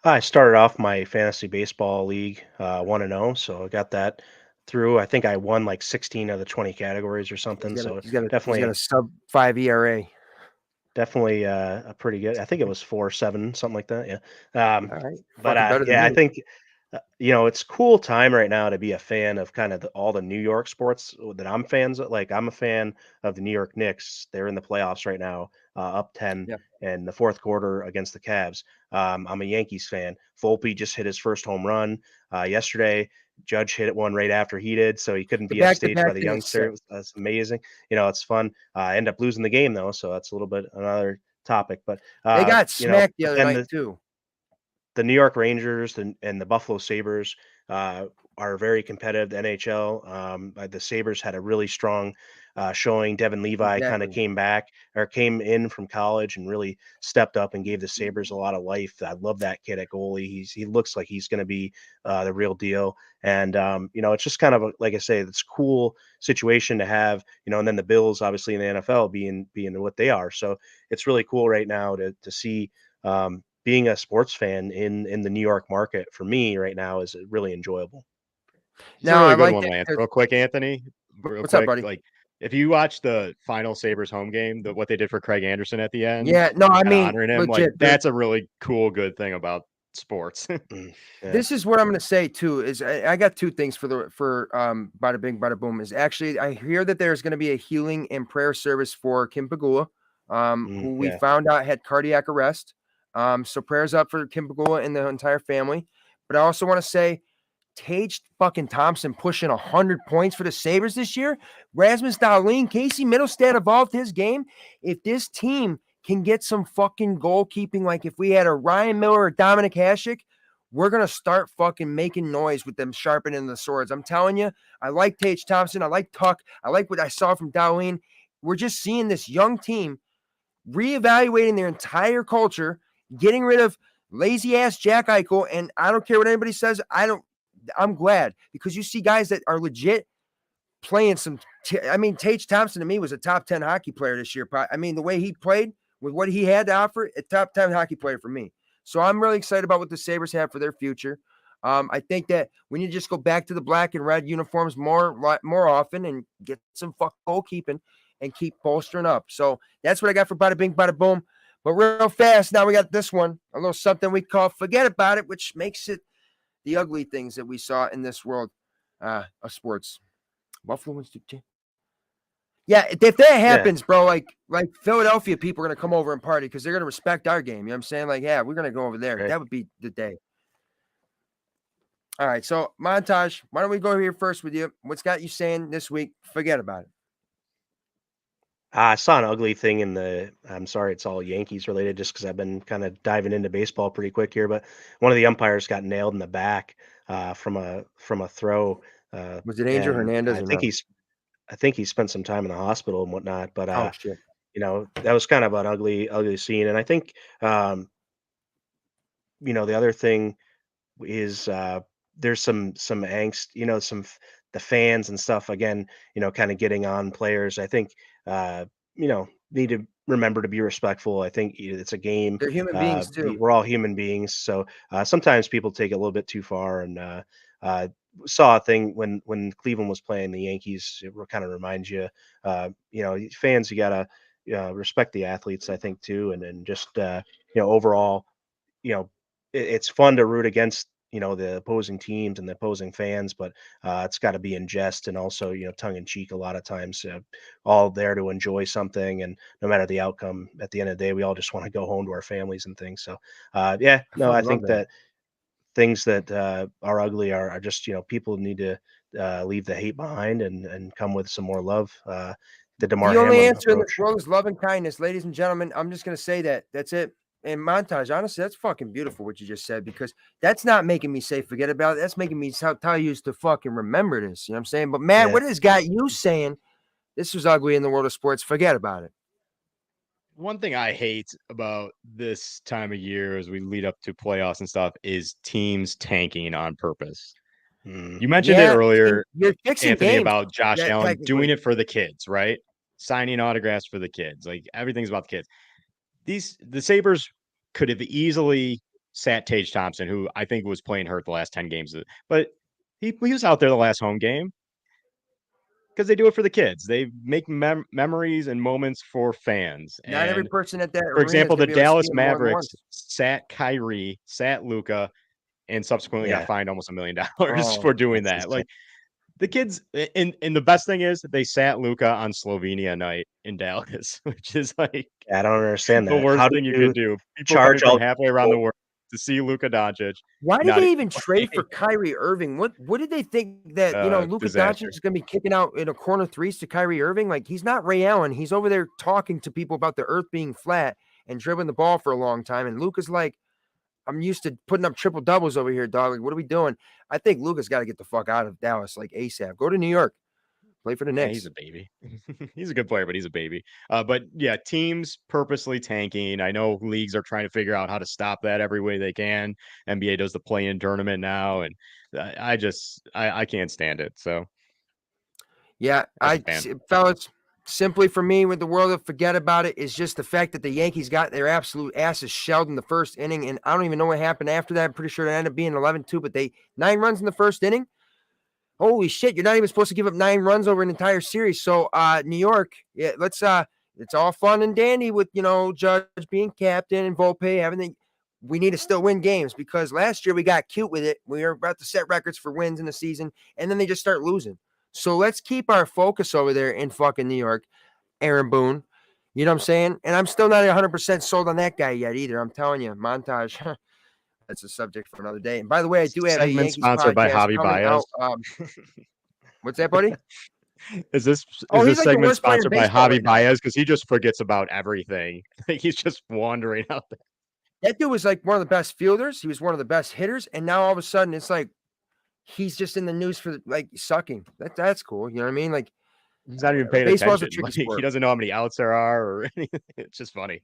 I started off my fantasy baseball league 1-0, so I got that through. I think I won like 16 of the 20 categories or something. So He's got definitely, a sub 5 ERA. definitely a pretty good. I think it was 4.7, something like that. Yeah. All right, But fucking better than yeah, I me. think it's cool time right now to be a fan of kind of all the New York sports that I'm fans of. Like I'm a fan of the New York Knicks. They're in the playoffs right now, up 10 Yeah. in the fourth quarter against the Cavs. I'm a Yankees fan. Volpe just hit his first home run yesterday. Judge hit one right after he did, so he couldn't The be back to upstaged by back the thing is youngster. sick. That's amazing. It's fun. I end up losing the game though, so that's a little bit another topic. But They got smacked the but other then night too. the New York Rangers and the Buffalo Sabres are very competitive. The NHL, the Sabres had a really strong showing. Devin Levi kind of Exactly. came in from college and really stepped up and gave the Sabres a lot of life. I love that kid at goalie. He looks like he's going to be the real deal. And it's just kind of like I say, it's a cool situation to have. And then the Bills, obviously in the NFL, being what they are. So it's really cool right now to see. Being a sports fan in the New York market for me right now is really enjoyable. It's a Now I really good like one, that. Lance. Real quick, Anthony. Real What's up, quick, buddy? like if you watch the final Sabres home game, what they did for Craig Anderson at the end, Yeah, no, I kind of mean honoring him, like legit. that's a really cool, good thing about sports. Yeah. This is what I'm going to say too. Is I got two things for bada bing, bada boom. Is actually I hear that there's going to be a healing and prayer service for Kim Pagula, who we Yeah. found out had cardiac arrest. So prayers up for Kim Pagula and the entire family. But I also want to say Tage fucking Thompson pushing 100 points for the Sabres this year. Rasmus Dahlin, Casey Middlestad evolved his game. If this team can get some fucking goalkeeping, like if we had a Ryan Miller or Dominic Hasek, we're going to start fucking making noise with them sharpening the swords. I'm telling you, I like Tage Thompson. I like Tuck. I like what I saw from Dahlin. We're just seeing this young team reevaluating their entire culture, getting rid of lazy ass Jack Eichel. And I don't care what anybody says. I'm glad because you see guys that are legit playing some. I mean, Tage Thompson to me was a top 10 hockey player this year. I mean, the way he played with what he had to offer, a top 10 hockey player for me. So I'm really excited about what the Sabres have for their future. I think that we need to just go back to the black and red uniforms more often and get some goalkeeping and keep bolstering up. So that's what I got for bada bing, bada boom. But real fast, now we got this one, a little something we call forget about it, which makes it the ugly things that we saw in this world of sports. Buffalo wins to yeah, if that happens, bro, like Philadelphia people are gonna come over and party because they're gonna respect our game. You know what I'm saying? Like, yeah, we're gonna go over there. Right. That would be the day. All right, so Montage, why don't we go here first with you? What's got you saying this week? Forget about it. I saw an ugly thing I'm sorry, it's all Yankees related just because I've been kind of diving into baseball pretty quick here, but one of the umpires got nailed in the back from a throw. Was it Angel And Hernandez or no? I think he spent some time in the hospital and whatnot, but Oh shit. that was kind of an ugly scene. And I think the other thing is there's some angst, the fans and stuff again, kind of getting on players. I think need to remember to be respectful. I think it's a game. They're human beings too. We're all human beings, so sometimes people take it a little bit too far. And saw a thing when Cleveland was playing the Yankees. It kind of reminds you, fans, you gotta respect the athletes, I think, too, and just overall, it's fun to root against the opposing teams and the opposing fans, but it's got to be in jest and also tongue in cheek a lot of times. All there to enjoy something, and no matter the outcome, at the end of the day, we all just want to go home to our families and things. So I Love think that. that things that are ugly are just people need to leave the hate behind and come with some more love. The Damar The only Hamlin answer in this approach. world is love and kindness, ladies and gentlemen. I'm just gonna say that. That's it. And Montage, honestly, that's fucking beautiful what you just said, because that's not making me say forget about it. That's making me tell you to fucking remember this. You know what I'm saying? But Matt, Yeah. what has got you saying this was ugly in the world of sports? Forget about it. One thing I hate about this time of year as we lead up to playoffs and stuff is teams tanking on purpose. You mentioned it Yeah, earlier, you're fixing Anthony, games. about Josh Yeah, Allen doing technically. it for the kids, right? Signing autographs for the kids. Like everything's about the kids. The Sabres could have easily sat Tage Thompson, who I think was playing hurt the last 10 games, but he was out there the last home game because they do it for the kids. They make memories and moments for fans. Not every And person at that for arena is example, gonna the be able to see Dallas him more than Mavericks once. sat Kyrie, sat Luca, and subsequently got Yeah. fined almost $1 million Oh, for doing That's that. insane. Like the kids, and the best thing is they sat Luca on Slovenia night in Dallas, which is like I don't understand the that. worst How do thing you you could do. People coming charge from all halfway around the world to see Luka Doncic. why did Not they even even trade for Kyrie Irving? What did they think that Luka Doncic disaster. is gonna be kicking out in a corner threes to Kyrie Irving? Like, he's not Ray Allen. He's over there talking to people about the earth being flat and dribbling the ball for a long time. And Luka's like, I'm used to putting up triple doubles over here, dog. Like, what are we doing? I think Luka's got to get the fuck out of Dallas like ASAP. Go to New York. Play for the Yeah, Knicks. he's a baby. He's a good player, but he's a baby. But yeah, teams purposely tanking. I know leagues are trying to figure out how to stop that every way they can. NBA does the play-in tournament now, and I can't stand it. So Yeah, as a fan, fellas, simply for me, with the world of forget about it is just the fact that the Yankees got their absolute asses shelled in the first inning, and I don't even know what happened after that. I'm pretty sure it ended up being 11-2, but they 9 runs in the first inning. Holy shit, you're not even supposed to give up 9 runs over an entire series. So New York, yeah, let's it's all fun and dandy with Judge being captain and Volpe having the we need to still win games, because last year we got cute with it. We were about to set records for wins in the season, and then they just start losing. So let's keep our focus over there in fucking New York, Aaron Boone. You know what I'm saying? And I'm still not 100% sold on that guy yet either. I'm telling you, Montage. That's a subject for another day. And by the way, I do have a segment Yankees sponsored by podcast Javi coming Baez. out. What's that, buddy? Is this He's like the segment worst player in sponsored by baseball Javi right now. Baez? Because he just forgets about everything. Like he's just wandering out there. That dude was like one of the best fielders. He was one of the best hitters, and now all of a sudden it's like he's just in the news for like sucking. That's cool. You know what I mean? Like, He's not even paying baseball's a attention. tricky Like he sport. doesn't know how many outs there are or anything. It's just funny.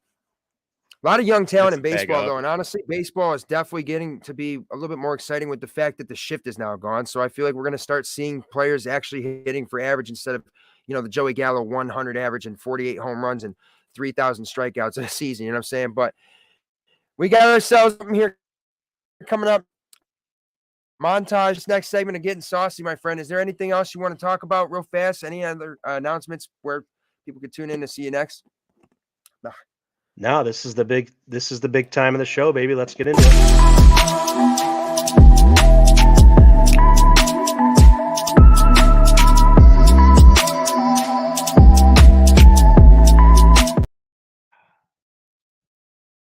A lot of young talent in Gets the tag baseball, up. though, and honestly, baseball is definitely getting to be a little bit more exciting with the fact that the shift is now gone. So I feel like we're going to start seeing players actually hitting for average instead of the Joey Gallo 100 average and 48 home runs and 3,000 strikeouts in a season. You know what I'm saying? But we got ourselves something here coming up. Montage, this next segment of Getting Saucy, my friend. Is there anything else you want to talk about real fast? Any other announcements where people could tune in to see you next? No, this is the big time of the show, baby. Let's get into it.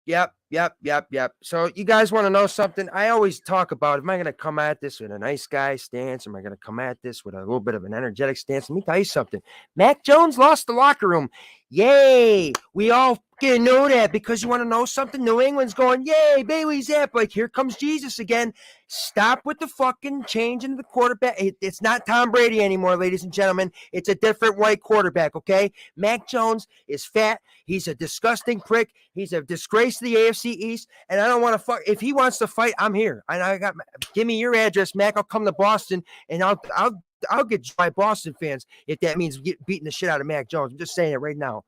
Yep. So you guys want to know something? I always talk about, am I going to come at this with a nice guy stance? Am I going to come at this with a little bit of an energetic stance? Let me tell you something. Mac Jones lost the locker room. Yay. We all can know that, because you want to know something? New England's going, yay, Bailey Zapp. Like, here comes Jesus again. Stop with the fucking change into the quarterback. It's not Tom Brady anymore, ladies and gentlemen. It's a different white quarterback, okay? Mac Jones is fat. He's a disgusting prick. He's a disgrace to the AFC East, and I don't want to fuck. If he wants to fight, I'm here. Give me your address, Mac. I'll come to Boston, and I'll get by Boston fans if that means beating the shit out of Mac Jones. I'm just saying it right now.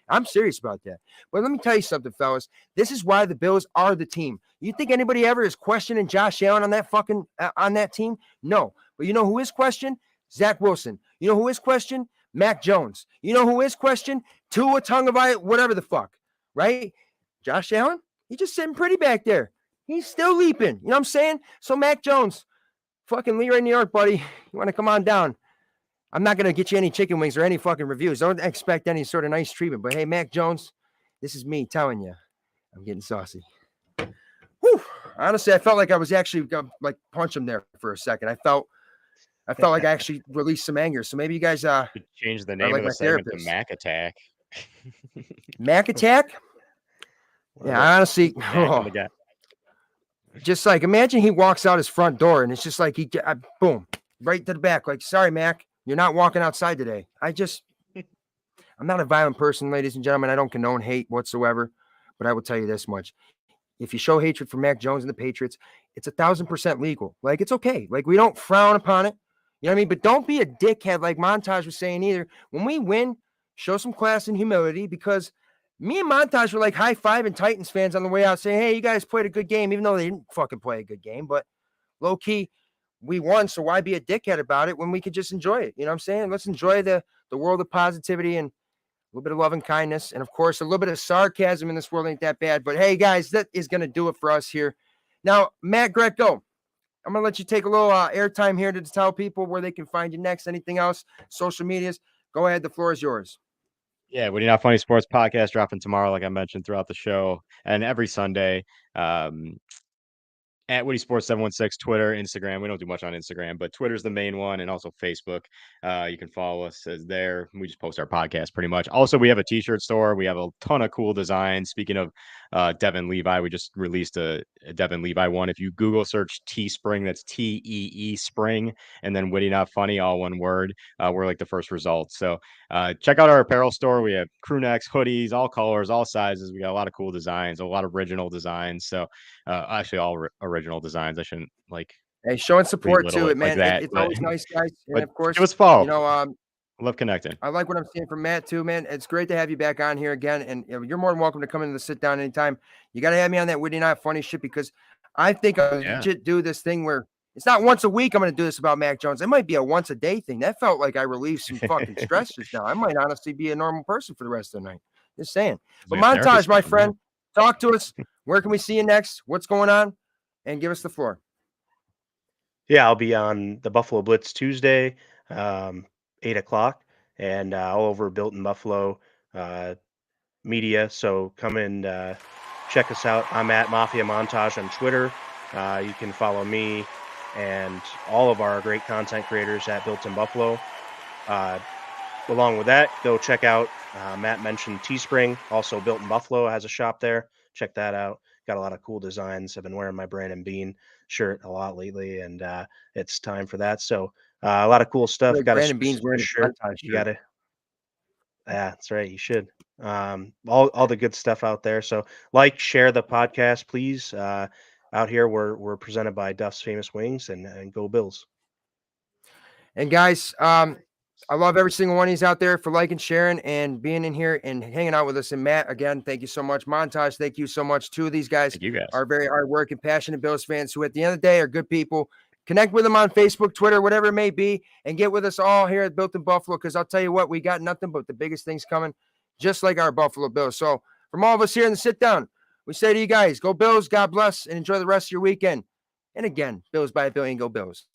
I'm serious about that. But let me tell you something, fellas. This is why the Bills are the team. You think anybody ever is questioning Josh Allen on that fucking on that team? No. But you know who is questioned? Zach Wilson. You know who is questioned? Mac Jones. You know who is questioned? Tua Tagovailoa, whatever the fuck, right? Josh Allen, he's just sitting pretty back there. He's still leaping. You know what I'm saying? So Mac Jones, fucking Leroy, New York, buddy. You want to come on down? I'm not going to get you any chicken wings or any fucking reviews. Don't expect any sort of nice treatment. But hey, Mac Jones, this is me telling you, I'm getting saucy. Whew. Honestly, I felt like I was actually going to like punch him there for a second. I felt like I actually released some anger. So maybe you guys Could change the name like of the my segment to therapist. Mac Attack. Mac Attack? Yeah, honestly, Mac and the guy. just like imagine he walks out his front door and it's just like boom, right to the back. Like, sorry, Mac, you're not walking outside today. I'm not a violent person, ladies and gentlemen. I don't condone hate whatsoever, but I will tell you this much. If you show hatred for Mac Jones and the Patriots, it's 1,000% legal. Like, it's okay. Like, we don't frown upon it. You know what I mean? But don't be a dickhead like Montage was saying either. When we win, show some class and humility, because me and Montage were like high-fiving Titans fans on the way out saying, hey, you guys played a good game, even though they didn't fucking play a good game. But low-key, we won, so why be a dickhead about it when we could just enjoy it? You know what I'm saying? Let's enjoy the world of positivity and a little bit of love and kindness. And, of course, a little bit of sarcasm in this world ain't that bad. But, hey, guys, that is going to do it for us here. Now, Matt Greco, I'm going to let you take a little airtime here to tell people where they can find you next. Anything else? Social medias? Go ahead. The floor is yours. Yeah, Woody Not Funny Sports Podcast dropping tomorrow, like I mentioned throughout the show, and every Sunday. At Woody Sports 716, Twitter, Instagram. We don't do much on Instagram, but Twitter's the main one, and also Facebook. You can follow us there. We just post our podcast pretty much. Also, we have a t-shirt store. We have a ton of cool designs. Speaking of Devin Levi, we just released a Devin Levi one. If you Google search Teespring, that's Tee Spring, and then Witty Not Funny, all one word. We're like the first results. So check out our apparel store. We have crew necks, hoodies, all colors, all sizes. We got a lot of cool designs, a lot of original designs. So actually all original designs. I shouldn't hey, showing support belittle to it it, man. like that, It's but, always nice, guys. And but of course, give us a follow. you know, Love connecting. I like what I'm seeing from Matt too, man. It's great to have you back on here again. And you're more than welcome to come into the sit down anytime. You got to have me on that Witty Not Funny shit, because I think I'll legit do this thing where it's not once a week I'm going to do this about Mac Jones. It might be a once a day thing. That felt like I relieved some fucking stress just now. I might honestly be a normal person for the rest of the night. Just saying. But Montage, my friend, talk to us. Where can we see you next? What's going on? And give us the floor. Yeah, I'll be on the Buffalo Blitz Tuesday, 8:00, and all over Built in Buffalo media. So come and check us out. I'm at Mafia Montage on Twitter. You can follow me and all of our great content creators at Built in Buffalo. Along with that, go check out, Matt mentioned Teespring. Also, Built in Buffalo has a shop there. Check that out. Got a lot of cool designs. I've been wearing my Brandon Bean shirt a lot lately, and it's time for that. So a lot of cool stuff. Like got Brandon a Bean's wearing a shirt. Montage You got to. Yeah, that's right. You should. All the good stuff out there. So share the podcast, please. Out here, we're presented by Duff's Famous Wings, and go Bills. And guys, I love every single one of these out there for liking, sharing, and being in here and hanging out with us. And Matt, again, thank you so much. Montage, thank you so much. Two of these guys are very hardworking, passionate Bills fans who, at the end of the day, are good people. Connect with them on Facebook, Twitter, whatever it may be, and get with us all here at Built in Buffalo, because I'll tell you what, we got nothing but the biggest things coming, just like our Buffalo Bills. So from all of us here in the sit down, we say to you guys, go Bills, God bless, and enjoy the rest of your weekend. And again, Bills by a billion, go Bills.